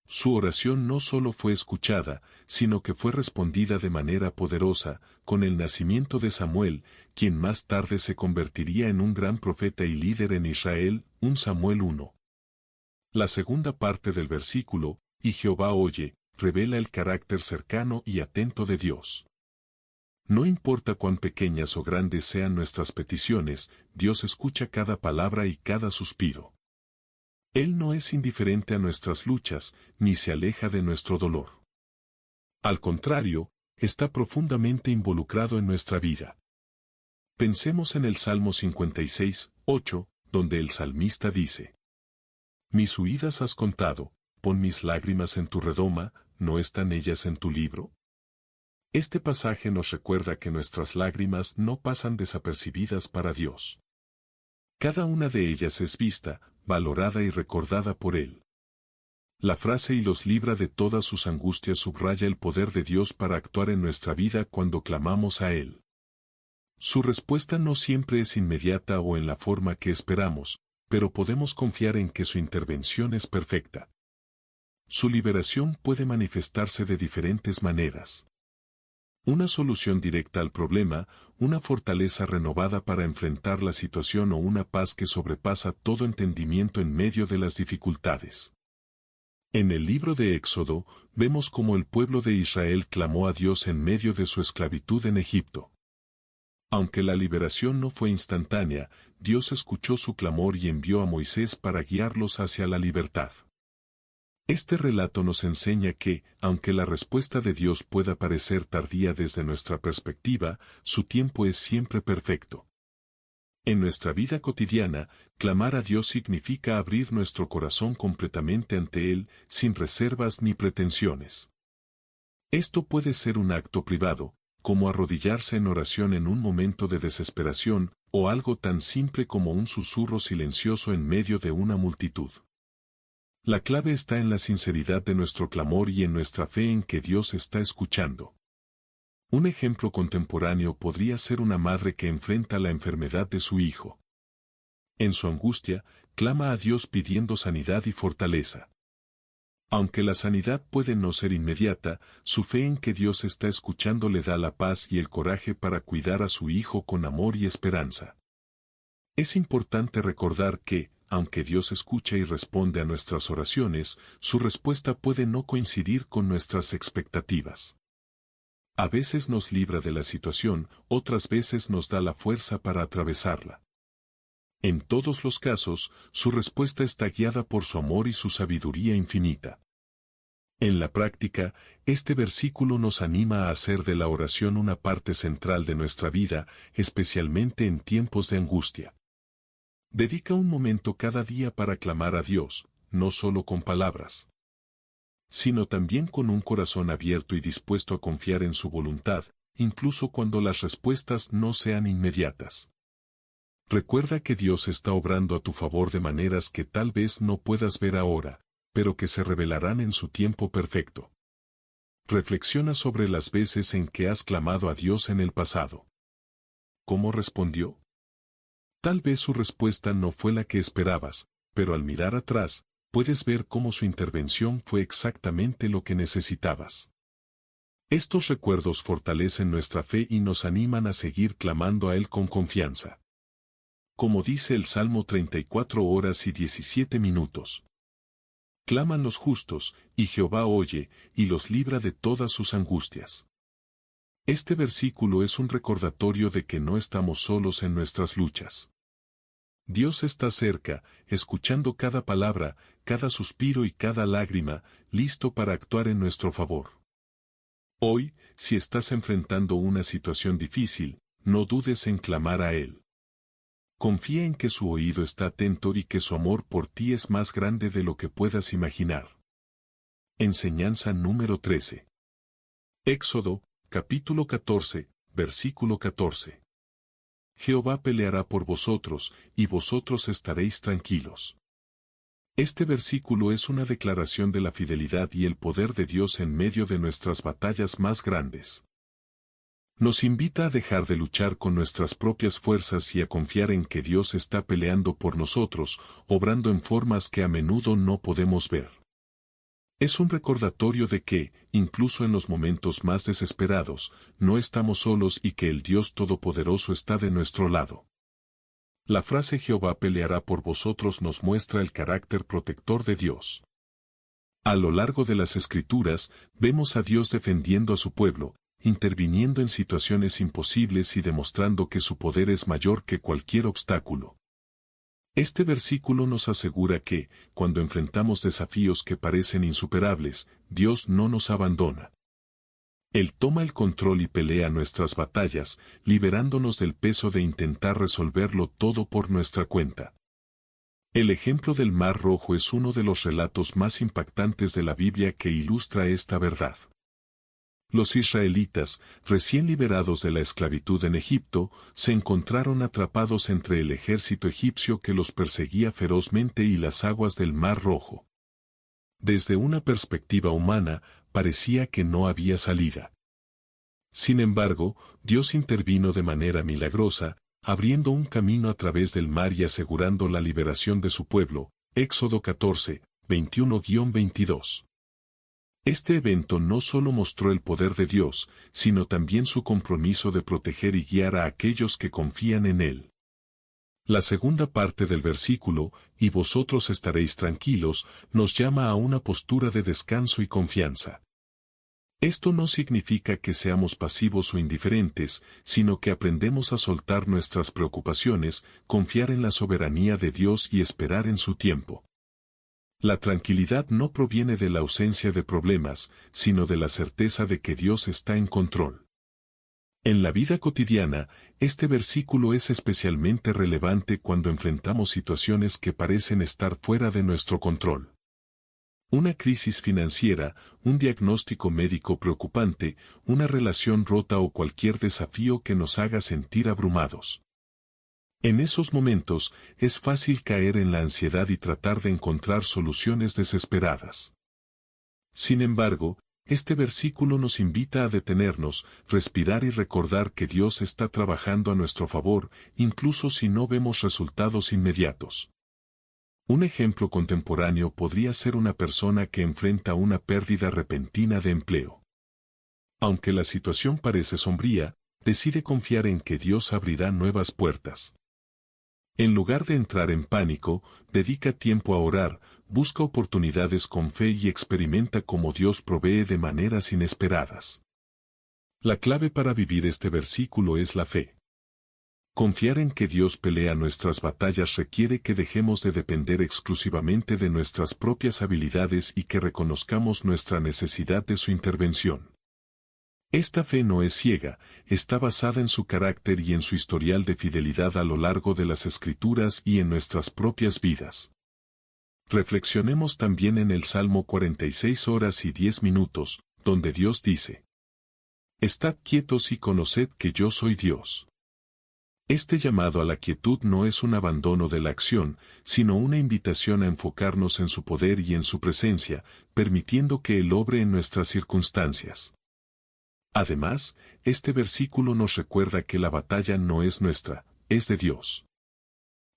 Su oración no solo fue escuchada, sino que fue respondida de manera poderosa, con el nacimiento de Samuel, quien más tarde se convertiría en un gran profeta y líder en Israel, 1 Samuel 1. La segunda parte del versículo, y Jehová oye, revela el carácter cercano y atento de Dios. No importa cuán pequeñas o grandes sean nuestras peticiones, Dios escucha cada palabra y cada suspiro. Él no es indiferente a nuestras luchas, ni se aleja de nuestro dolor. Al contrario, está profundamente involucrado en nuestra vida. Pensemos en el Salmo 56, 8, donde el salmista dice: Mis huidas has contado, pon mis lágrimas en tu redoma, ¿no están ellas en tu libro? Este pasaje nos recuerda que nuestras lágrimas no pasan desapercibidas para Dios. Cada una de ellas es vista, valorada y recordada por Él. La frase "y los libra de todas sus angustias" subraya el poder de Dios para actuar en nuestra vida cuando clamamos a Él. Su respuesta no siempre es inmediata o en la forma que esperamos, pero podemos confiar en que su intervención es perfecta. Su liberación puede manifestarse de diferentes maneras. Una solución directa al problema, una fortaleza renovada para enfrentar la situación o una paz que sobrepasa todo entendimiento en medio de las dificultades. En el libro de Éxodo, vemos cómo el pueblo de Israel clamó a Dios en medio de su esclavitud en Egipto. Aunque la liberación no fue instantánea, Dios escuchó su clamor y envió a Moisés para guiarlos hacia la libertad. Este relato nos enseña que, aunque la respuesta de Dios pueda parecer tardía desde nuestra perspectiva, su tiempo es siempre perfecto. En nuestra vida cotidiana, clamar a Dios significa abrir nuestro corazón completamente ante Él, sin reservas ni pretensiones. Esto puede ser un acto privado, como arrodillarse en oración en un momento de desesperación, o algo tan simple como un susurro silencioso en medio de una multitud. La clave está en la sinceridad de nuestro clamor y en nuestra fe en que Dios está escuchando. Un ejemplo contemporáneo podría ser una madre que enfrenta la enfermedad de su hijo. En su angustia, clama a Dios pidiendo sanidad y fortaleza. Aunque la sanidad puede no ser inmediata, su fe en que Dios está escuchando le da la paz y el coraje para cuidar a su hijo con amor y esperanza. Es importante recordar que, aunque Dios escucha y responde a nuestras oraciones, su respuesta puede no coincidir con nuestras expectativas. A veces nos libra de la situación, otras veces nos da la fuerza para atravesarla. En todos los casos, su respuesta está guiada por su amor y su sabiduría infinita. En la práctica, este versículo nos anima a hacer de la oración una parte central de nuestra vida, especialmente en tiempos de angustia. Dedica un momento cada día para clamar a Dios, no solo con palabras, sino también con un corazón abierto y dispuesto a confiar en su voluntad, incluso cuando las respuestas no sean inmediatas. Recuerda que Dios está obrando a tu favor de maneras que tal vez no puedas ver ahora, pero que se revelarán en su tiempo perfecto. Reflexiona sobre las veces en que has clamado a Dios en el pasado. ¿Cómo respondió? Tal vez su respuesta no fue la que esperabas, pero al mirar atrás, puedes ver cómo su intervención fue exactamente lo que necesitabas. Estos recuerdos fortalecen nuestra fe y nos animan a seguir clamando a Él con confianza. Como dice el Salmo 34 horas y 17 minutos. Claman los justos, y Jehová oye, y los libra de todas sus angustias. Este versículo es un recordatorio de que no estamos solos en nuestras luchas. Dios está cerca, escuchando cada palabra, cada suspiro y cada lágrima, listo para actuar en nuestro favor. Hoy, si estás enfrentando una situación difícil, no dudes en clamar a Él. Confía en que su oído está atento y que su amor por ti es más grande de lo que puedas imaginar. Enseñanza número 13. Éxodo, capítulo 14, versículo 14. Jehová peleará por vosotros, y vosotros estaréis tranquilos. Este versículo es una declaración de la fidelidad y el poder de Dios en medio de nuestras batallas más grandes. Nos invita a dejar de luchar con nuestras propias fuerzas y a confiar en que Dios está peleando por nosotros, obrando en formas que a menudo no podemos ver. Es un recordatorio de que, incluso en los momentos más desesperados, no estamos solos y que el Dios Todopoderoso está de nuestro lado. La frase Jehová peleará por vosotros nos muestra el carácter protector de Dios. A lo largo de las Escrituras, vemos a Dios defendiendo a su pueblo, interviniendo en situaciones imposibles y demostrando que su poder es mayor que cualquier obstáculo. Este versículo nos asegura que, cuando enfrentamos desafíos que parecen insuperables, Dios no nos abandona. Él toma el control y pelea nuestras batallas, liberándonos del peso de intentar resolverlo todo por nuestra cuenta. El ejemplo del Mar Rojo es uno de los relatos más impactantes de la Biblia que ilustra esta verdad. Los israelitas, recién liberados de la esclavitud en Egipto, se encontraron atrapados entre el ejército egipcio que los perseguía ferozmente y las aguas del Mar Rojo. Desde una perspectiva humana, parecía que no había salida. Sin embargo, Dios intervino de manera milagrosa, abriendo un camino a través del mar y asegurando la liberación de su pueblo. Éxodo 14, 21-22. Este evento no solo mostró el poder de Dios, sino también su compromiso de proteger y guiar a aquellos que confían en Él. La segunda parte del versículo, y vosotros estaréis tranquilos, nos llama a una postura de descanso y confianza. Esto no significa que seamos pasivos o indiferentes, sino que aprendemos a soltar nuestras preocupaciones, confiar en la soberanía de Dios y esperar en su tiempo. La tranquilidad no proviene de la ausencia de problemas, sino de la certeza de que Dios está en control. En la vida cotidiana, este versículo es especialmente relevante cuando enfrentamos situaciones que parecen estar fuera de nuestro control. Una crisis financiera, un diagnóstico médico preocupante, una relación rota o cualquier desafío que nos haga sentir abrumados. En esos momentos, es fácil caer en la ansiedad y tratar de encontrar soluciones desesperadas. Sin embargo, este versículo nos invita a detenernos, respirar y recordar que Dios está trabajando a nuestro favor, incluso si no vemos resultados inmediatos. Un ejemplo contemporáneo podría ser una persona que enfrenta una pérdida repentina de empleo. Aunque la situación parece sombría, decide confiar en que Dios abrirá nuevas puertas. En lugar de entrar en pánico, dedica tiempo a orar, busca oportunidades con fe y experimenta cómo Dios provee de maneras inesperadas. La clave para vivir este versículo es la fe. Confiar en que Dios pelea nuestras batallas requiere que dejemos de depender exclusivamente de nuestras propias habilidades y que reconozcamos nuestra necesidad de su intervención. Esta fe no es ciega, está basada en su carácter y en su historial de fidelidad a lo largo de las Escrituras y en nuestras propias vidas. Reflexionemos también en el Salmo 46 horas y 10 minutos, donde Dios dice: Estad quietos y conoced que yo soy Dios. Este llamado a la quietud no es un abandono de la acción, sino una invitación a enfocarnos en su poder y en su presencia, permitiendo que Él obre en nuestras circunstancias. Además, este versículo nos recuerda que la batalla no es nuestra, es de Dios.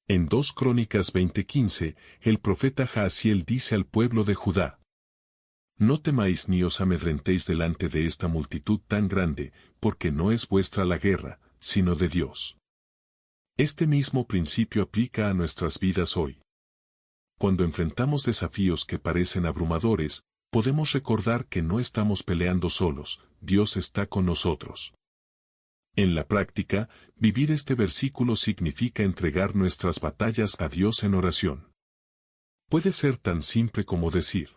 En 2 Crónicas 20:15, el profeta Jaasiel dice al pueblo de Judá: No temáis ni os amedrentéis delante de esta multitud tan grande, porque no es vuestra la guerra, sino de Dios. Este mismo principio aplica a nuestras vidas hoy. Cuando enfrentamos desafíos que parecen abrumadores, podemos recordar que no estamos peleando solos, Dios está con nosotros. En la práctica, vivir este versículo significa entregar nuestras batallas a Dios en oración. Puede ser tan simple como decir: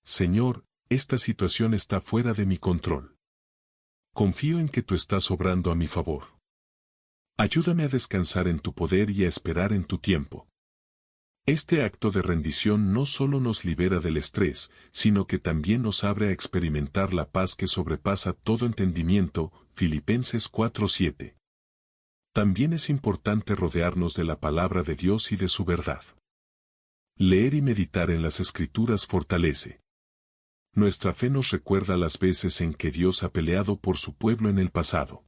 Señor, esta situación está fuera de mi control. Confío en que tú estás obrando a mi favor. Ayúdame a descansar en tu poder y a esperar en tu tiempo. Este acto de rendición no solo nos libera del estrés, sino que también nos abre a experimentar la paz que sobrepasa todo entendimiento, Filipenses 4:7. También es importante rodearnos de la palabra de Dios y de su verdad. Leer y meditar en las Escrituras fortalece. Nuestra fe nos recuerda las veces en que Dios ha peleado por su pueblo en el pasado.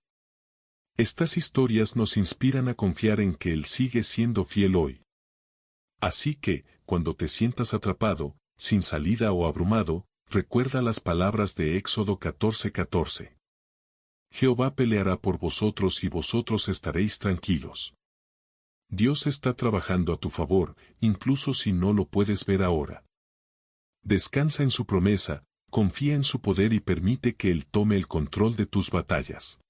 Estas historias nos inspiran a confiar en que Él sigue siendo fiel hoy. Así que, cuando te sientas atrapado, sin salida o abrumado, recuerda las palabras de Éxodo 14:14. Jehová peleará por vosotros y vosotros estaréis tranquilos. Dios está trabajando a tu favor, incluso si no lo puedes ver ahora. Descansa en su promesa, confía en su poder y permite que Él tome el control de tus batallas.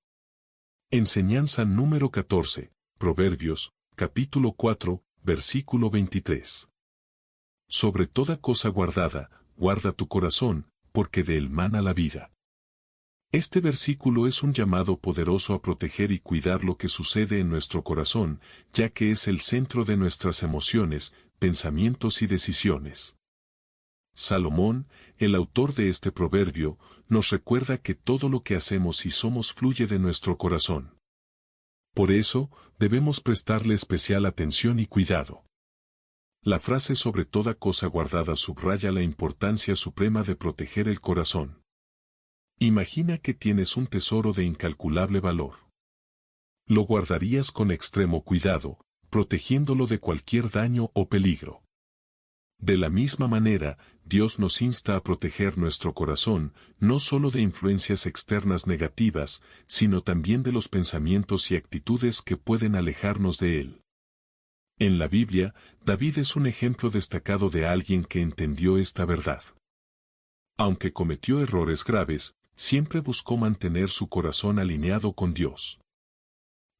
Enseñanza número 14, Proverbios, capítulo 4, versículo 23. Sobre toda cosa guardada, guarda tu corazón, porque de él mana la vida. Este versículo es un llamado poderoso a proteger y cuidar lo que sucede en nuestro corazón, ya que es el centro de nuestras emociones, pensamientos y decisiones. Salomón, el autor de este proverbio, nos recuerda que todo lo que hacemos y somos fluye de nuestro corazón. Por eso, debemos prestarle especial atención y cuidado. La frase sobre toda cosa guardada subraya la importancia suprema de proteger el corazón. Imagina que tienes un tesoro de incalculable valor. Lo guardarías con extremo cuidado, protegiéndolo de cualquier daño o peligro. De la misma manera, Dios nos insta a proteger nuestro corazón, no solo de influencias externas negativas, sino también de los pensamientos y actitudes que pueden alejarnos de Él. En la Biblia, David es un ejemplo destacado de alguien que entendió esta verdad. Aunque cometió errores graves, siempre buscó mantener su corazón alineado con Dios.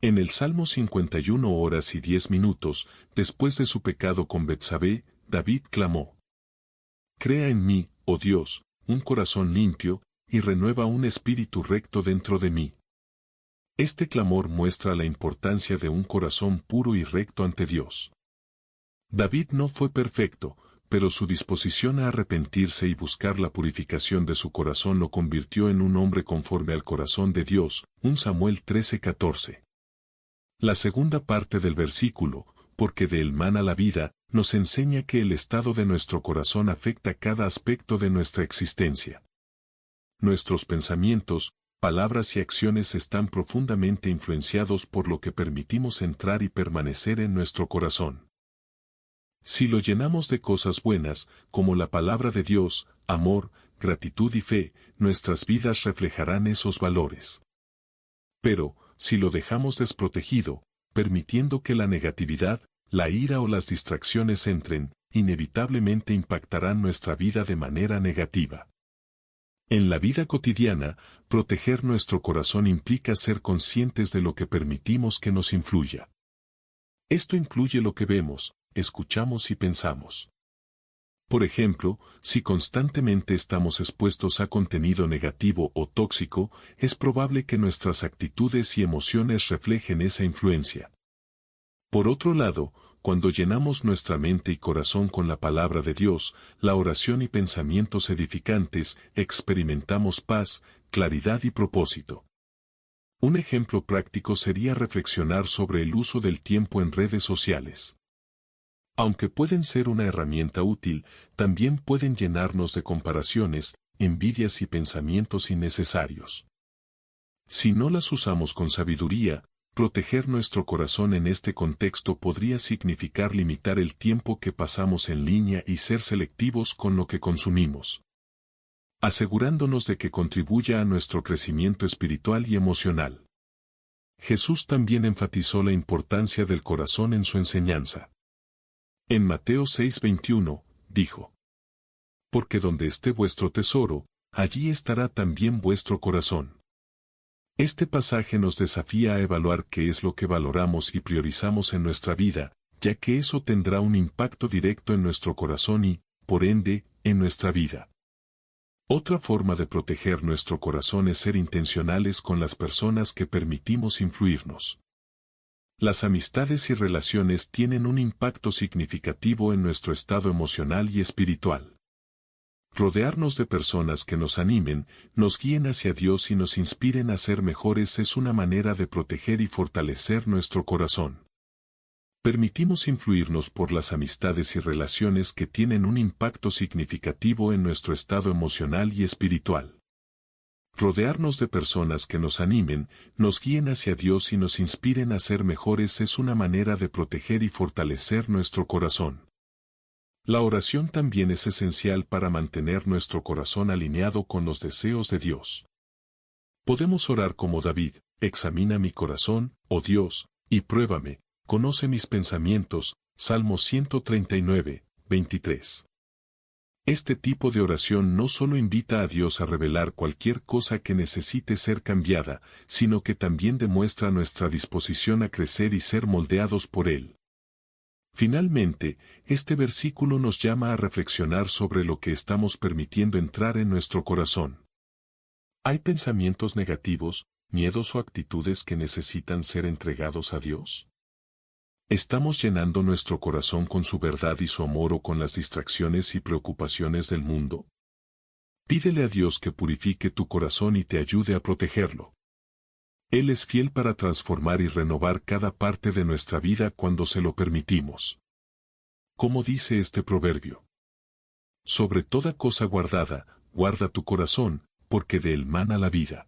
En el Salmo 51 horas y 10 minutos, después de su pecado con Betsabé, David clamó: Crea en mí, oh Dios, un corazón limpio, y renueva un espíritu recto dentro de mí. Este clamor muestra la importancia de un corazón puro y recto ante Dios. David no fue perfecto, pero su disposición a arrepentirse y buscar la purificación de su corazón lo convirtió en un hombre conforme al corazón de Dios, 1 Samuel 13:14. La segunda parte del versículo, porque de él mana la vida, nos enseña que el estado de nuestro corazón afecta cada aspecto de nuestra existencia. Nuestros pensamientos, palabras y acciones están profundamente influenciados por lo que permitimos entrar y permanecer en nuestro corazón. Si lo llenamos de cosas buenas, como la palabra de Dios, amor, gratitud y fe, nuestras vidas reflejarán esos valores. Pero, si lo dejamos desprotegido, permitiendo que la negatividad, la ira o las distracciones entren, inevitablemente impactarán nuestra vida de manera negativa. En la vida cotidiana, proteger nuestro corazón implica ser conscientes de lo que permitimos que nos influya. Esto incluye lo que vemos, escuchamos y pensamos. Por ejemplo, si constantemente estamos expuestos a contenido negativo o tóxico, es probable que nuestras actitudes y emociones reflejen esa influencia. Por otro lado, cuando llenamos nuestra mente y corazón con la palabra de Dios, la oración y pensamientos edificantes, experimentamos paz, claridad y propósito. Un ejemplo práctico sería reflexionar sobre el uso del tiempo en redes sociales. Aunque pueden ser una herramienta útil, también pueden llenarnos de comparaciones, envidias y pensamientos innecesarios. Si no las usamos con sabiduría, proteger nuestro corazón en este contexto podría significar limitar el tiempo que pasamos en línea y ser selectivos con lo que consumimos, asegurándonos de que contribuya a nuestro crecimiento espiritual y emocional. Jesús también enfatizó la importancia del corazón en su enseñanza. En Mateo 6:21, dijo: Porque donde esté vuestro tesoro, allí estará también vuestro corazón. Este pasaje nos desafía a evaluar qué es lo que valoramos y priorizamos en nuestra vida, ya que eso tendrá un impacto directo en nuestro corazón y, por ende, en nuestra vida. Otra forma de proteger nuestro corazón es ser intencionales con las personas que permitimos influirnos. Las amistades y relaciones tienen un impacto significativo en nuestro estado emocional y espiritual. Rodearnos de personas que nos animen, nos guíen hacia Dios y nos inspiren a ser mejores es una manera de proteger y fortalecer nuestro corazón. Permitimos influirnos por las amistades y relaciones que tienen un impacto significativo en nuestro estado emocional y espiritual. Rodearnos de personas que nos animen, nos guíen hacia Dios y nos inspiren a ser mejores es una manera de proteger y fortalecer nuestro corazón. La oración también es esencial para mantener nuestro corazón alineado con los deseos de Dios. Podemos orar como David: examina mi corazón, oh Dios, y pruébame, conoce mis pensamientos. Salmo 139, 23. Este tipo de oración no solo invita a Dios a revelar cualquier cosa que necesite ser cambiada, sino que también demuestra nuestra disposición a crecer y ser moldeados por Él. Finalmente, este versículo nos llama a reflexionar sobre lo que estamos permitiendo entrar en nuestro corazón. ¿Hay pensamientos negativos, miedos o actitudes que necesitan ser entregados a Dios? ¿Estamos llenando nuestro corazón con su verdad y su amor o con las distracciones y preocupaciones del mundo? Pídele a Dios que purifique tu corazón y te ayude a protegerlo. Él es fiel para transformar y renovar cada parte de nuestra vida cuando se lo permitimos. Como dice este proverbio: sobre toda cosa guardada, guarda tu corazón, porque de él mana la vida.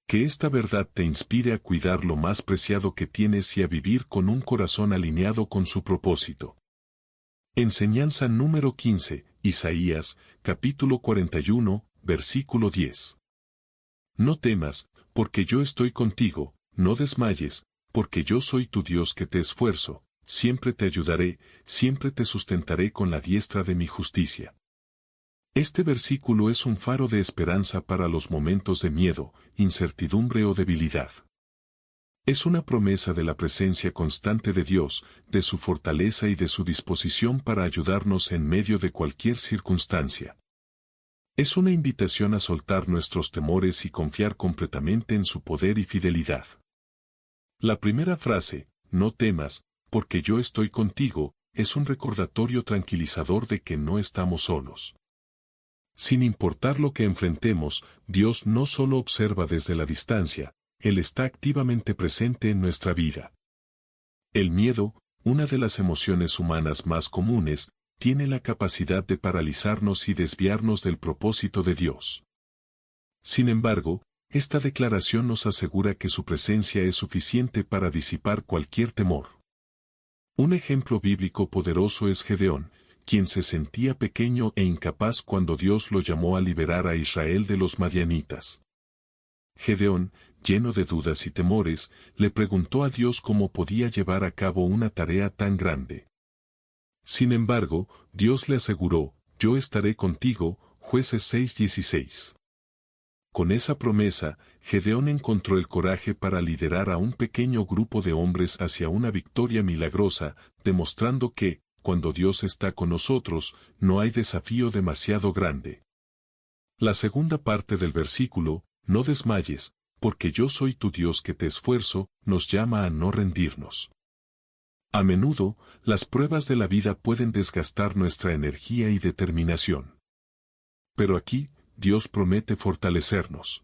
Que esta verdad te inspire a cuidar lo más preciado que tienes y a vivir con un corazón alineado con su propósito. Enseñanza número 15, Isaías, capítulo 41, versículo 10. No temas, porque yo estoy contigo, no desmayes, porque yo soy tu Dios que te esfuerzo, siempre te ayudaré, siempre te sustentaré con la diestra de mi justicia. Este versículo es un faro de esperanza para los momentos de miedo, incertidumbre o debilidad. Es una promesa de la presencia constante de Dios, de su fortaleza y de su disposición para ayudarnos en medio de cualquier circunstancia. Es una invitación a soltar nuestros temores y confiar completamente en su poder y fidelidad. La primera frase, no temas, porque yo estoy contigo, es un recordatorio tranquilizador de que no estamos solos. Sin importar lo que enfrentemos, Dios no solo observa desde la distancia, Él está activamente presente en nuestra vida. El miedo, una de las emociones humanas más comunes, tiene la capacidad de paralizarnos y desviarnos del propósito de Dios. Sin embargo, esta declaración nos asegura que su presencia es suficiente para disipar cualquier temor. Un ejemplo bíblico poderoso es Gedeón, quien se sentía pequeño e incapaz cuando Dios lo llamó a liberar a Israel de los madianitas. Gedeón, lleno de dudas y temores, le preguntó a Dios cómo podía llevar a cabo una tarea tan grande. Sin embargo, Dios le aseguró: yo estaré contigo, Jueces 6:16. Con esa promesa, Gedeón encontró el coraje para liderar a un pequeño grupo de hombres hacia una victoria milagrosa, demostrando que, cuando Dios está con nosotros, no hay desafío demasiado grande. La segunda parte del versículo, no desmayes, porque yo soy tu Dios que te esfuerzo, nos llama a no rendirnos. A menudo, las pruebas de la vida pueden desgastar nuestra energía y determinación. Pero aquí, Dios promete fortalecernos.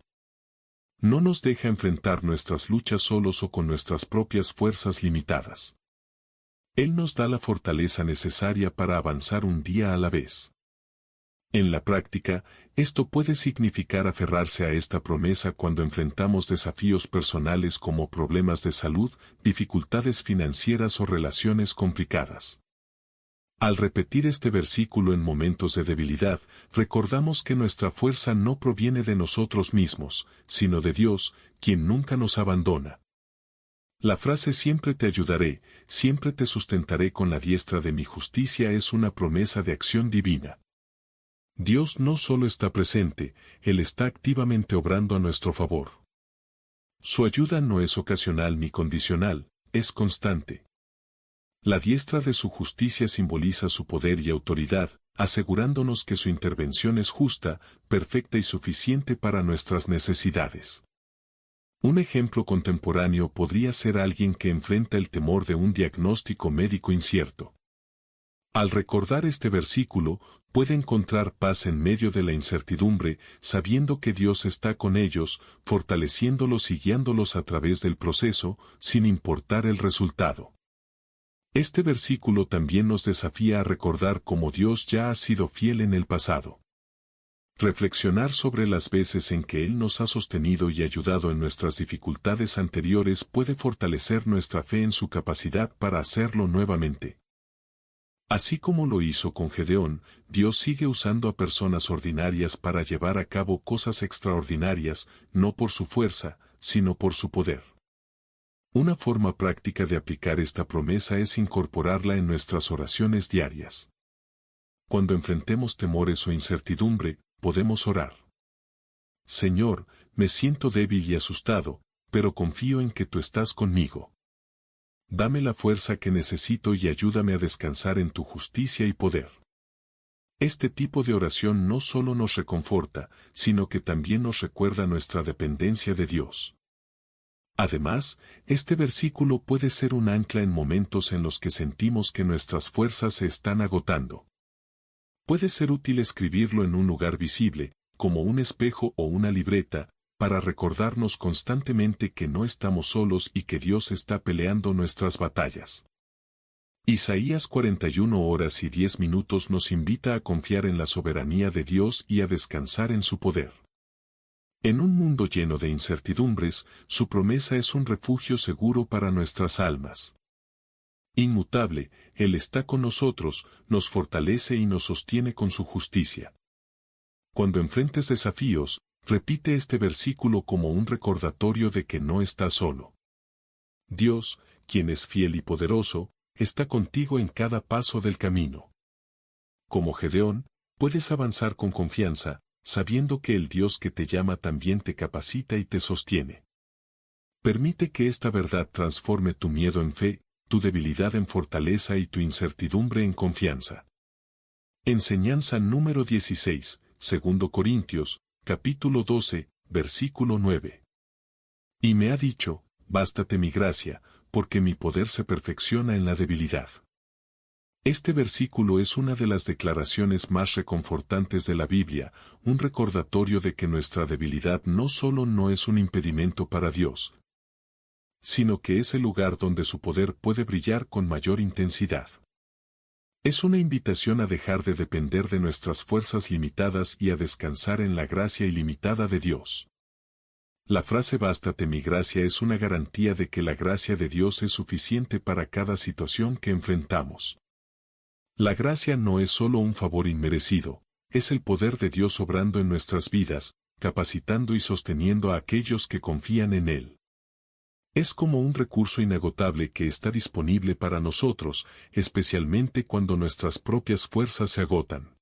No nos deja enfrentar nuestras luchas solos o con nuestras propias fuerzas limitadas. Él nos da la fortaleza necesaria para avanzar un día a la vez. En la práctica, esto puede significar aferrarse a esta promesa cuando enfrentamos desafíos personales como problemas de salud, dificultades financieras o relaciones complicadas. Al repetir este versículo en momentos de debilidad, recordamos que nuestra fuerza no proviene de nosotros mismos, sino de Dios, quien nunca nos abandona. La frase siempre te ayudaré, siempre te sustentaré con la diestra de mi justicia es una promesa de acción divina. Dios no solo está presente, Él está activamente obrando a nuestro favor. Su ayuda no es ocasional ni condicional, es constante. La diestra de su justicia simboliza su poder y autoridad, asegurándonos que su intervención es justa, perfecta y suficiente para nuestras necesidades. Un ejemplo contemporáneo podría ser alguien que enfrenta el temor de un diagnóstico médico incierto. Al recordar este versículo, puede encontrar paz en medio de la incertidumbre, sabiendo que Dios está con ellos, fortaleciéndolos y guiándolos a través del proceso, sin importar el resultado. Este versículo también nos desafía a recordar cómo Dios ya ha sido fiel en el pasado. Reflexionar sobre las veces en que Él nos ha sostenido y ayudado en nuestras dificultades anteriores puede fortalecer nuestra fe en su capacidad para hacerlo nuevamente. Así como lo hizo con Gedeón, Dios sigue usando a personas ordinarias para llevar a cabo cosas extraordinarias, no por su fuerza, sino por su poder. Una forma práctica de aplicar esta promesa es incorporarla en nuestras oraciones diarias. Cuando enfrentemos temores o incertidumbre, podemos orar. Señor, me siento débil y asustado, pero confío en que tú estás conmigo. Dame la fuerza que necesito y ayúdame a descansar en tu justicia y poder. Este tipo de oración no solo nos reconforta, sino que también nos recuerda nuestra dependencia de Dios. Además, este versículo puede ser un ancla en momentos en los que sentimos que nuestras fuerzas se están agotando. Puede ser útil escribirlo en un lugar visible, como un espejo o una libreta, para recordarnos constantemente que no estamos solos y que Dios está peleando nuestras batallas. Isaías 41 horas y 10 minutos nos invita a confiar en la soberanía de Dios y a descansar en su poder. En un mundo lleno de incertidumbres, su promesa es un refugio seguro para nuestras almas. Inmutable, Él está con nosotros, nos fortalece y nos sostiene con su justicia. Cuando enfrentes desafíos, repite este versículo como un recordatorio de que no estás solo. Dios, quien es fiel y poderoso, está contigo en cada paso del camino. Como Gedeón, puedes avanzar con confianza, sabiendo que el Dios que te llama también te capacita y te sostiene. Permite que esta verdad transforme tu miedo en fe, tu debilidad en fortaleza y tu incertidumbre en confianza. Enseñanza número 16, 2 Corintios, capítulo 12, versículo 9. Y me ha dicho, bástate mi gracia, porque mi poder se perfecciona en la debilidad. Este versículo es una de las declaraciones más reconfortantes de la Biblia, un recordatorio de que nuestra debilidad no solo no es un impedimento para Dios, sino que es el lugar donde su poder puede brillar con mayor intensidad. Es una invitación a dejar de depender de nuestras fuerzas limitadas y a descansar en la gracia ilimitada de Dios. La frase bástate mi gracia es una garantía de que la gracia de Dios es suficiente para cada situación que enfrentamos. La gracia no es solo un favor inmerecido, es el poder de Dios obrando en nuestras vidas, capacitando y sosteniendo a aquellos que confían en Él. Es como un recurso inagotable que está disponible para nosotros, especialmente cuando nuestras propias fuerzas se agotan.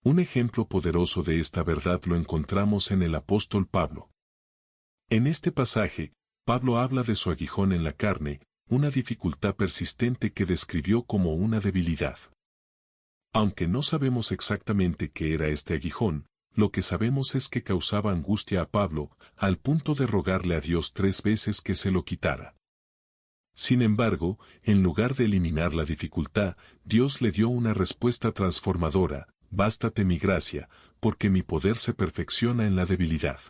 Un ejemplo poderoso de esta verdad lo encontramos en el apóstol Pablo. En este pasaje, Pablo habla de su aguijón en la carne, una dificultad persistente que describió como una debilidad. Aunque no sabemos exactamente qué era este aguijón, lo que sabemos es que causaba angustia a Pablo, al punto de rogarle a Dios 3 veces que se lo quitara. Sin embargo, en lugar de eliminar la dificultad, Dios le dio una respuesta transformadora: bástate mi gracia, porque mi poder se perfecciona en la debilidad.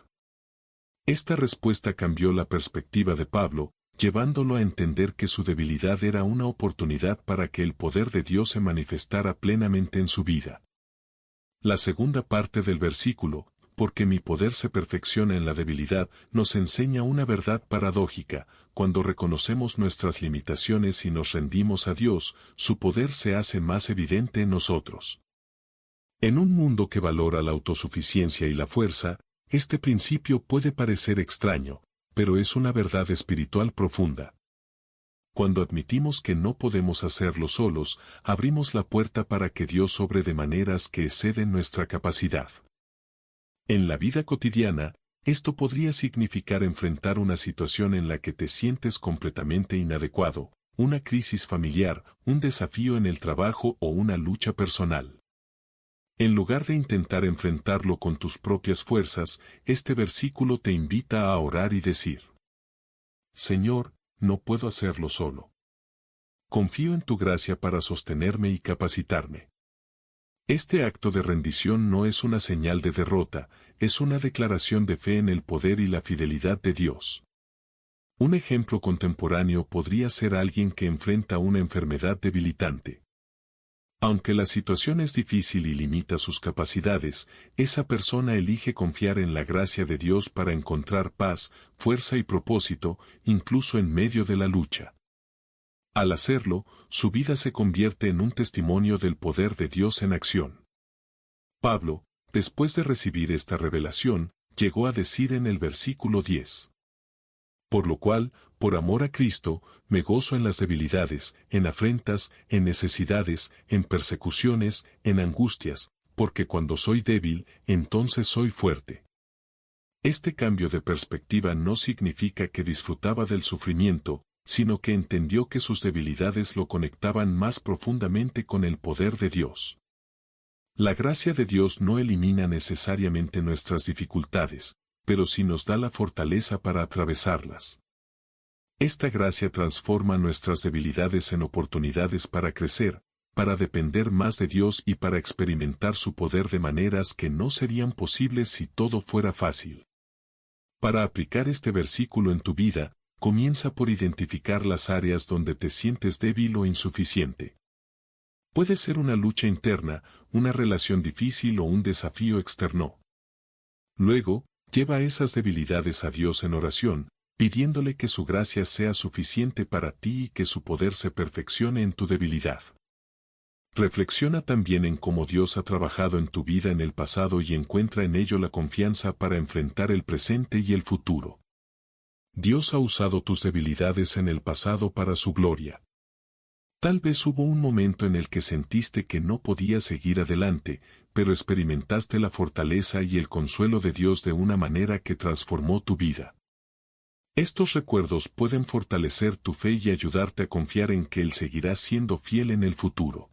Esta respuesta cambió la perspectiva de Pablo, llevándolo a entender que su debilidad era una oportunidad para que el poder de Dios se manifestara plenamente en su vida. La segunda parte del versículo, porque mi poder se perfecciona en la debilidad, nos enseña una verdad paradójica: cuando reconocemos nuestras limitaciones y nos rendimos a Dios, su poder se hace más evidente en nosotros. En un mundo que valora la autosuficiencia y la fuerza, este principio puede parecer extraño, pero es una verdad espiritual profunda. Cuando admitimos que no podemos hacerlo solos, abrimos la puerta para que Dios obre de maneras que exceden nuestra capacidad. En la vida cotidiana, Esto podría significar enfrentar una situación en la que te sientes completamente inadecuado, una crisis familiar, un desafío en el trabajo o una lucha personal. En lugar de intentar enfrentarlo con tus propias fuerzas, este versículo te invita a orar y decir: Señor, no puedo hacerlo solo. Confío en tu gracia para sostenerme y capacitarme. Este acto de rendición no es una señal de derrota, es una declaración de fe en el poder y la fidelidad de Dios. Un ejemplo contemporáneo podría ser alguien que enfrenta una enfermedad debilitante. Aunque la situación es difícil y limita sus capacidades, esa persona elige confiar en la gracia de Dios para encontrar paz, fuerza y propósito, incluso en medio de la lucha. Al hacerlo, su vida se convierte en un testimonio del poder de Dios en acción. Pablo, después de recibir esta revelación, llegó a decir en el versículo 10: Por lo cual, por amor a Cristo, me gozo en las debilidades, en afrentas, en necesidades, en persecuciones, en angustias, porque cuando soy débil, entonces soy fuerte. Este cambio de perspectiva no significa que disfrutaba del sufrimiento, sino que entendió que sus debilidades lo conectaban más profundamente con el poder de Dios. La gracia de Dios no elimina necesariamente nuestras dificultades, pero sí nos da la fortaleza para atravesarlas. Esta gracia transforma nuestras debilidades en oportunidades para crecer, para depender más de Dios y para experimentar su poder de maneras que no serían posibles si todo fuera fácil. Para aplicar este versículo en tu vida, comienza por identificar las áreas donde te sientes débil o insuficiente. Puede ser una lucha interna, una relación difícil o un desafío externo. Luego, lleva esas debilidades a Dios en oración, pidiéndole que su gracia sea suficiente para ti y que su poder se perfeccione en tu debilidad. Reflexiona también en cómo Dios ha trabajado en tu vida en el pasado y encuentra en ello la confianza para enfrentar el presente y el futuro. Dios ha usado tus debilidades en el pasado para su gloria. Tal vez hubo un momento en el que sentiste que no podías seguir adelante, pero experimentaste la fortaleza y el consuelo de Dios de una manera que transformó tu vida. Estos recuerdos pueden fortalecer tu fe y ayudarte a confiar en que Él seguirá siendo fiel en el futuro.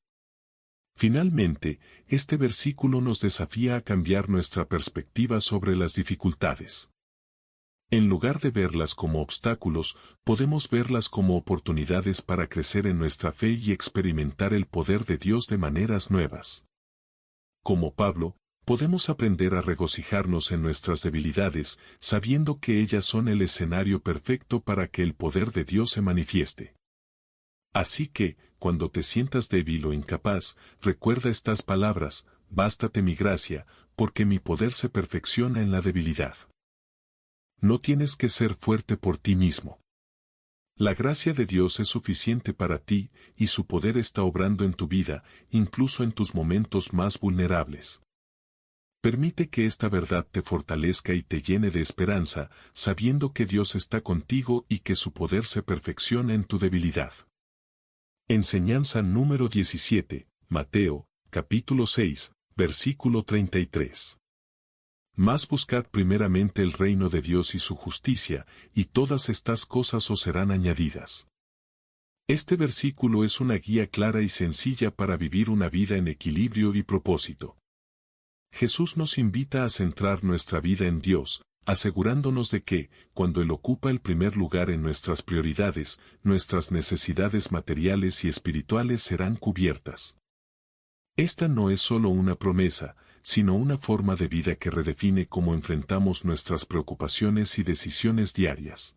Finalmente, este versículo nos desafía a cambiar nuestra perspectiva sobre las dificultades. En lugar de verlas como obstáculos, podemos verlas como oportunidades para crecer en nuestra fe y experimentar el poder de Dios de maneras nuevas. Como Pablo, podemos aprender a regocijarnos en nuestras debilidades, sabiendo que ellas son el escenario perfecto para que el poder de Dios se manifieste. Así que, cuando te sientas débil o incapaz, recuerda estas palabras: bástate mi gracia, porque mi poder se perfecciona en la debilidad. No tienes que ser fuerte por ti mismo. La gracia de Dios es suficiente para ti, y su poder está obrando en tu vida, incluso en tus momentos más vulnerables. Permite que esta verdad te fortalezca y te llene de esperanza, sabiendo que Dios está contigo y que su poder se perfecciona en tu debilidad. Enseñanza número 17, Mateo, capítulo 6, versículo 33. Mas buscad primeramente el reino de Dios y su justicia, y todas estas cosas os serán añadidas. Este versículo es una guía clara y sencilla para vivir una vida en equilibrio y propósito. Jesús nos invita a centrar nuestra vida en Dios, asegurándonos de que, cuando Él ocupa el primer lugar en nuestras prioridades, nuestras necesidades materiales y espirituales serán cubiertas. Esta no es solo una promesa, sino una forma de vida que redefine cómo enfrentamos nuestras preocupaciones y decisiones diarias.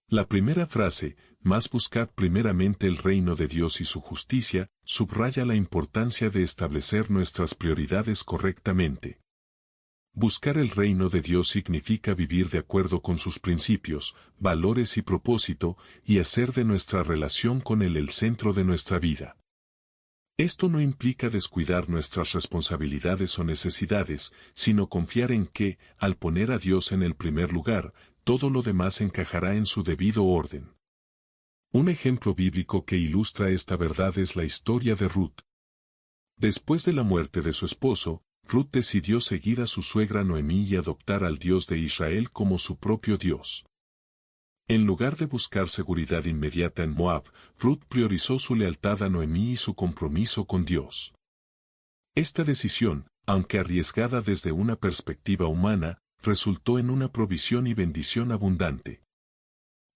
La primera frase, mas buscad primeramente el reino de Dios y su justicia, subraya la importancia de establecer nuestras prioridades correctamente. Buscar el reino de Dios significa vivir de acuerdo con sus principios, valores y propósito, y hacer de nuestra relación con Él el centro de nuestra vida. Esto no implica descuidar nuestras responsabilidades o necesidades, sino confiar en que, al poner a Dios en el primer lugar, todo lo demás encajará en su debido orden. Un ejemplo bíblico que ilustra esta verdad es la historia de Ruth. Después de la muerte de su esposo, Ruth decidió seguir a su suegra Noemí y adoptar al Dios de Israel como su propio Dios. En lugar de buscar seguridad inmediata en Moab, Ruth priorizó su lealtad a Noemí y su compromiso con Dios. Esta decisión, aunque arriesgada desde una perspectiva humana, resultó en una provisión y bendición abundante.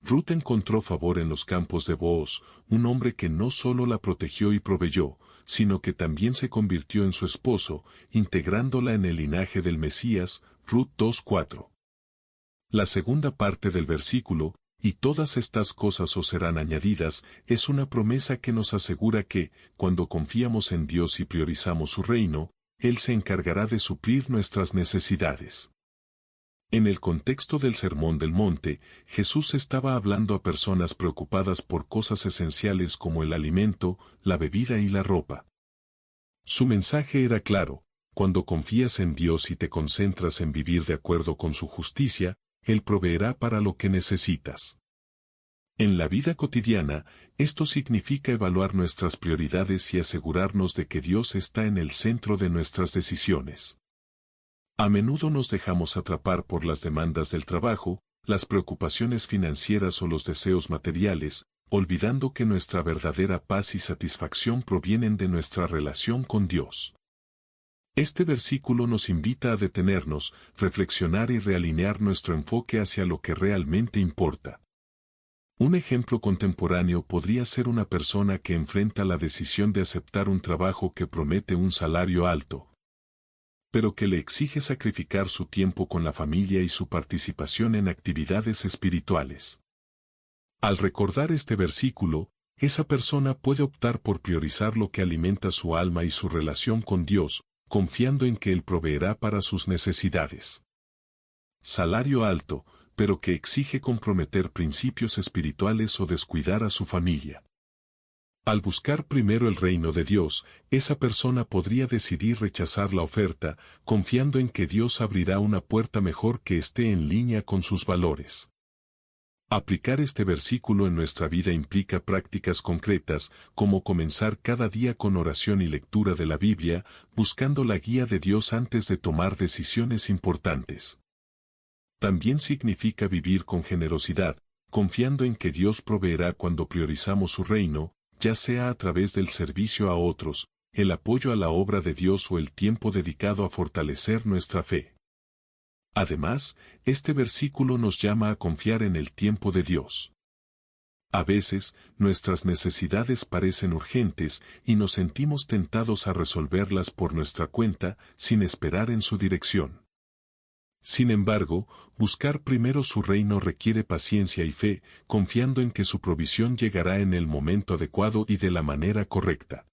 Ruth encontró favor en los campos de Booz, un hombre que no solo la protegió y proveyó, sino que también se convirtió en su esposo, integrándola en el linaje del Mesías, Ruth 2:4. La segunda parte del versículo, y todas estas cosas os serán añadidas, es una promesa que nos asegura que, cuando confiamos en Dios y priorizamos su reino, Él se encargará de suplir nuestras necesidades. En el contexto del Sermón del Monte, Jesús estaba hablando a personas preocupadas por cosas esenciales como el alimento, la bebida y la ropa. Su mensaje era claro: cuando confías en Dios y te concentras en vivir de acuerdo con su justicia, Él proveerá para lo que necesitas. En la vida cotidiana, esto significa evaluar nuestras prioridades y asegurarnos de que Dios está en el centro de nuestras decisiones. A menudo nos dejamos atrapar por las demandas del trabajo, las preocupaciones financieras o los deseos materiales, olvidando que nuestra verdadera paz y satisfacción provienen de nuestra relación con Dios. Este versículo nos invita a detenernos, reflexionar y realinear nuestro enfoque hacia lo que realmente importa. Un ejemplo contemporáneo podría ser una persona que enfrenta la decisión de aceptar un trabajo que promete un salario alto, pero que le exige sacrificar su tiempo con la familia y su participación en actividades espirituales. Al recordar este versículo, esa persona puede optar por priorizar lo que alimenta su alma y su relación con Dios, confiando en que Él proveerá para sus necesidades. Salario alto, pero que exige comprometer principios espirituales o descuidar a su familia. Al buscar primero el reino de Dios, esa persona podría decidir rechazar la oferta, confiando en que Dios abrirá una puerta mejor que esté en línea con sus valores. Aplicar este versículo en nuestra vida implica prácticas concretas, como comenzar cada día con oración y lectura de la Biblia, buscando la guía de Dios antes de tomar decisiones importantes. También significa vivir con generosidad, confiando en que Dios proveerá cuando priorizamos su reino, ya sea a través del servicio a otros, el apoyo a la obra de Dios o el tiempo dedicado a fortalecer nuestra fe. Además, este versículo nos llama a confiar en el tiempo de Dios. A veces, nuestras necesidades parecen urgentes y nos sentimos tentados a resolverlas por nuestra cuenta, sin esperar en su dirección. Sin embargo, buscar primero su reino requiere paciencia y fe, confiando en que su provisión llegará en el momento adecuado y de la manera correcta.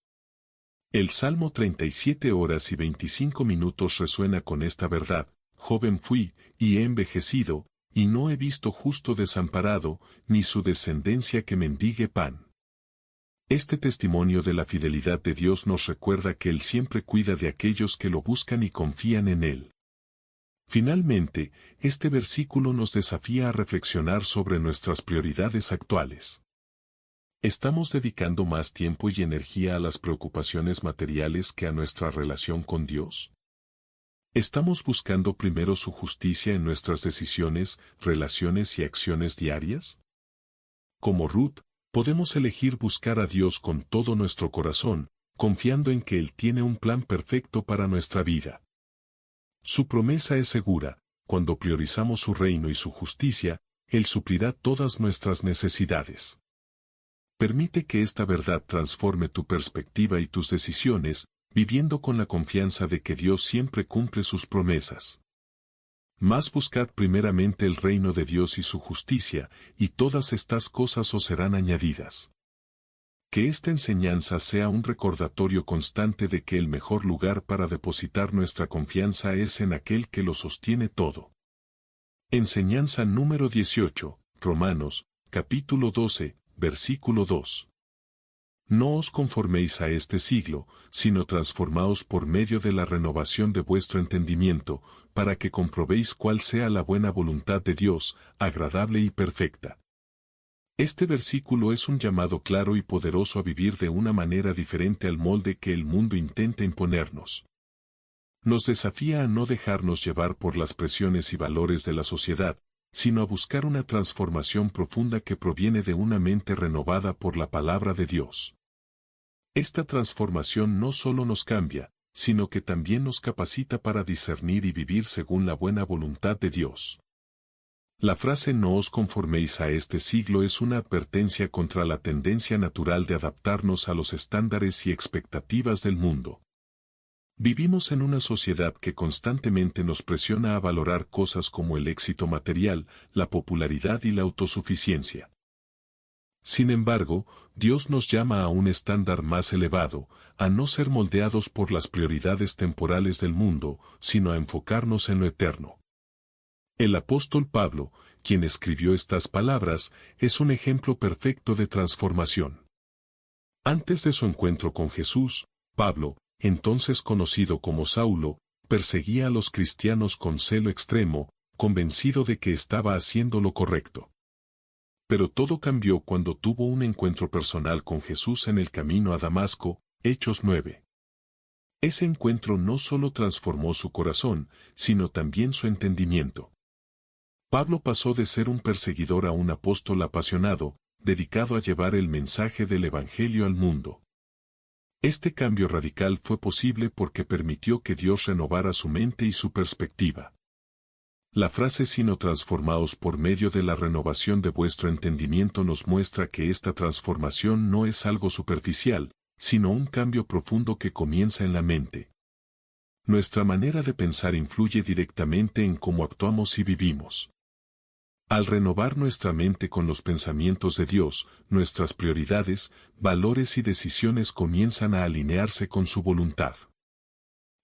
El Salmo 37 horas y 25 minutos resuena con esta verdad: joven fui, y he envejecido, y no he visto justo desamparado, ni su descendencia que mendigue pan. Este testimonio de la fidelidad de Dios nos recuerda que Él siempre cuida de aquellos que lo buscan y confían en Él. Finalmente, este versículo nos desafía a reflexionar sobre nuestras prioridades actuales. ¿Estamos dedicando más tiempo y energía a las preocupaciones materiales que a nuestra relación con Dios? ¿Estamos buscando primero su justicia en nuestras decisiones, relaciones y acciones diarias? Como Ruth, podemos elegir buscar a Dios con todo nuestro corazón, confiando en que Él tiene un plan perfecto para nuestra vida. Su promesa es segura: cuando priorizamos su reino y su justicia, Él suplirá todas nuestras necesidades. Permite que esta verdad transforme tu perspectiva y tus decisiones, viviendo con la confianza de que Dios siempre cumple sus promesas. Mas buscad primeramente el reino de Dios y su justicia, y todas estas cosas os serán añadidas. Que esta enseñanza sea un recordatorio constante de que el mejor lugar para depositar nuestra confianza es en aquel que lo sostiene todo. Enseñanza número 18, Romanos, capítulo 12, versículo 2. No os conforméis a este siglo, sino transformaos por medio de la renovación de vuestro entendimiento, para que comprobéis cuál sea la buena voluntad de Dios, agradable y perfecta. Este versículo es un llamado claro y poderoso a vivir de una manera diferente al molde que el mundo intenta imponernos. Nos desafía a no dejarnos llevar por las presiones y valores de la sociedad, sino a buscar una transformación profunda que proviene de una mente renovada por la palabra de Dios. Esta transformación no solo nos cambia, sino que también nos capacita para discernir y vivir según la buena voluntad de Dios. La frase "no os conforméis a este siglo" es una advertencia contra la tendencia natural de adaptarnos a los estándares y expectativas del mundo. Vivimos en una sociedad que constantemente nos presiona a valorar cosas como el éxito material, la popularidad y la autosuficiencia. Sin embargo, Dios nos llama a un estándar más elevado, a no ser moldeados por las prioridades temporales del mundo, sino a enfocarnos en lo eterno. El apóstol Pablo, quien escribió estas palabras, es un ejemplo perfecto de transformación. Antes de su encuentro con Jesús, Pablo, entonces conocido como Saulo, perseguía a los cristianos con celo extremo, convencido de que estaba haciendo lo correcto. Pero todo cambió cuando tuvo un encuentro personal con Jesús en el camino a Damasco, Hechos 9. Ese encuentro no solo transformó su corazón, sino también su entendimiento. Pablo pasó de ser un perseguidor a un apóstol apasionado, dedicado a llevar el mensaje del Evangelio al mundo. Este cambio radical fue posible porque permitió que Dios renovara su mente y su perspectiva. La frase "sino transformaos por medio de la renovación de vuestro entendimiento" nos muestra que esta transformación no es algo superficial, sino un cambio profundo que comienza en la mente. Nuestra manera de pensar influye directamente en cómo actuamos y vivimos. Al renovar nuestra mente con los pensamientos de Dios, nuestras prioridades, valores y decisiones comienzan a alinearse con su voluntad.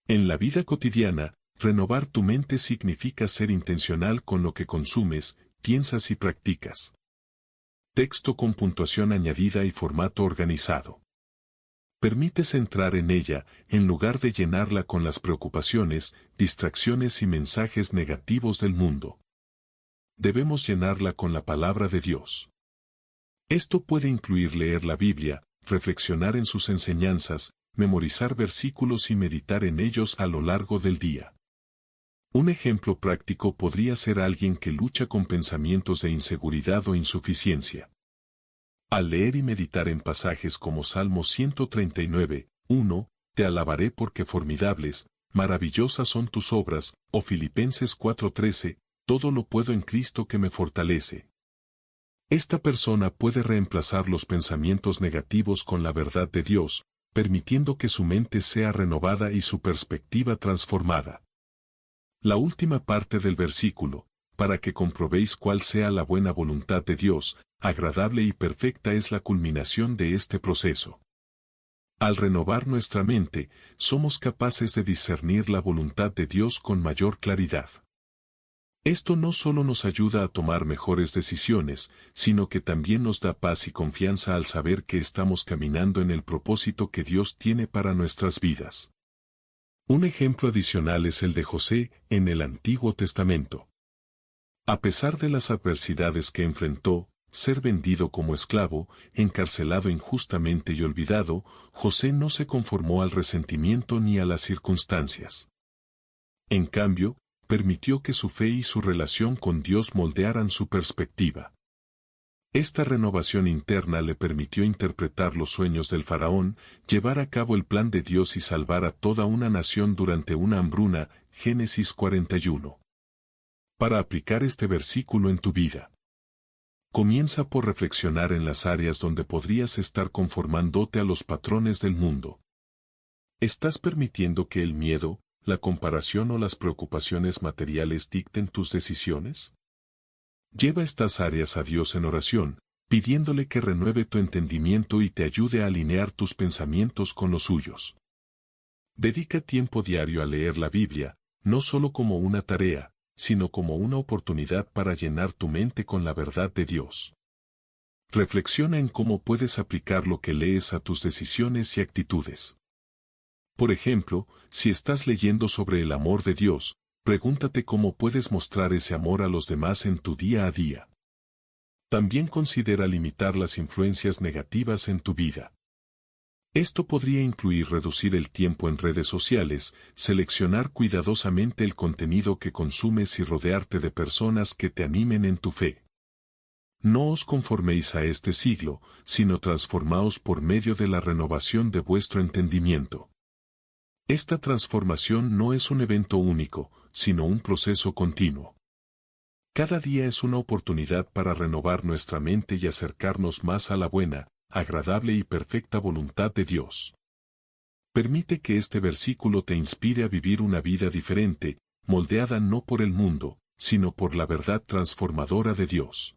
En la vida cotidiana, renovar tu mente significa ser intencional con lo que consumes, piensas y practicas. Texto con puntuación añadida y formato organizado. Permites entrar en ella, en lugar de llenarla con las preocupaciones, distracciones y mensajes negativos del mundo. Debemos llenarla con la palabra de Dios. Esto puede incluir leer la Biblia, reflexionar en sus enseñanzas, memorizar versículos y meditar en ellos a lo largo del día. Un ejemplo práctico podría ser alguien que lucha con pensamientos de inseguridad o insuficiencia. Al leer y meditar en pasajes como Salmo 139, 1, "Te alabaré porque formidables, maravillosas son tus obras", o Filipenses 4:13, "Todo lo puedo en Cristo que me fortalece". Esta persona puede reemplazar los pensamientos negativos con la verdad de Dios, permitiendo que su mente sea renovada y su perspectiva transformada. La última parte del versículo, "para que comprobéis cuál sea la buena voluntad de Dios, agradable y perfecta", es la culminación de este proceso. Al renovar nuestra mente, somos capaces de discernir la voluntad de Dios con mayor claridad. Esto no solo nos ayuda a tomar mejores decisiones, sino que también nos da paz y confianza al saber que estamos caminando en el propósito que Dios tiene para nuestras vidas. Un ejemplo adicional es el de José, en el Antiguo Testamento. A pesar de las adversidades que enfrentó, ser vendido como esclavo, encarcelado injustamente y olvidado, José no se conformó al resentimiento ni a las circunstancias. En cambio, permitió que su fe y su relación con Dios moldearan su perspectiva. Esta renovación interna le permitió interpretar los sueños del faraón, llevar a cabo el plan de Dios y salvar a toda una nación durante una hambruna, Génesis 41. Para aplicar este versículo en tu vida, comienza por reflexionar en las áreas donde podrías estar conformándote a los patrones del mundo. ¿Estás permitiendo que el miedo, la comparación o las preocupaciones materiales dicten tus decisiones? Lleva estas áreas a Dios en oración, pidiéndole que renueve tu entendimiento y te ayude a alinear tus pensamientos con los suyos. Dedica tiempo diario a leer la Biblia, no solo como una tarea, sino como una oportunidad para llenar tu mente con la verdad de Dios. Reflexiona en cómo puedes aplicar lo que lees a tus decisiones y actitudes. Por ejemplo, si estás leyendo sobre el amor de Dios, pregúntate cómo puedes mostrar ese amor a los demás en tu día a día. También considera limitar las influencias negativas en tu vida. Esto podría incluir reducir el tiempo en redes sociales, seleccionar cuidadosamente el contenido que consumes y rodearte de personas que te animen en tu fe. No os conforméis a este siglo, sino transformaos por medio de la renovación de vuestro entendimiento. Esta transformación no es un evento único, sino un proceso continuo. Cada día es una oportunidad para renovar nuestra mente y acercarnos más a la buena, agradable y perfecta voluntad de Dios. Permite que este versículo te inspire a vivir una vida diferente, moldeada no por el mundo, sino por la verdad transformadora de Dios.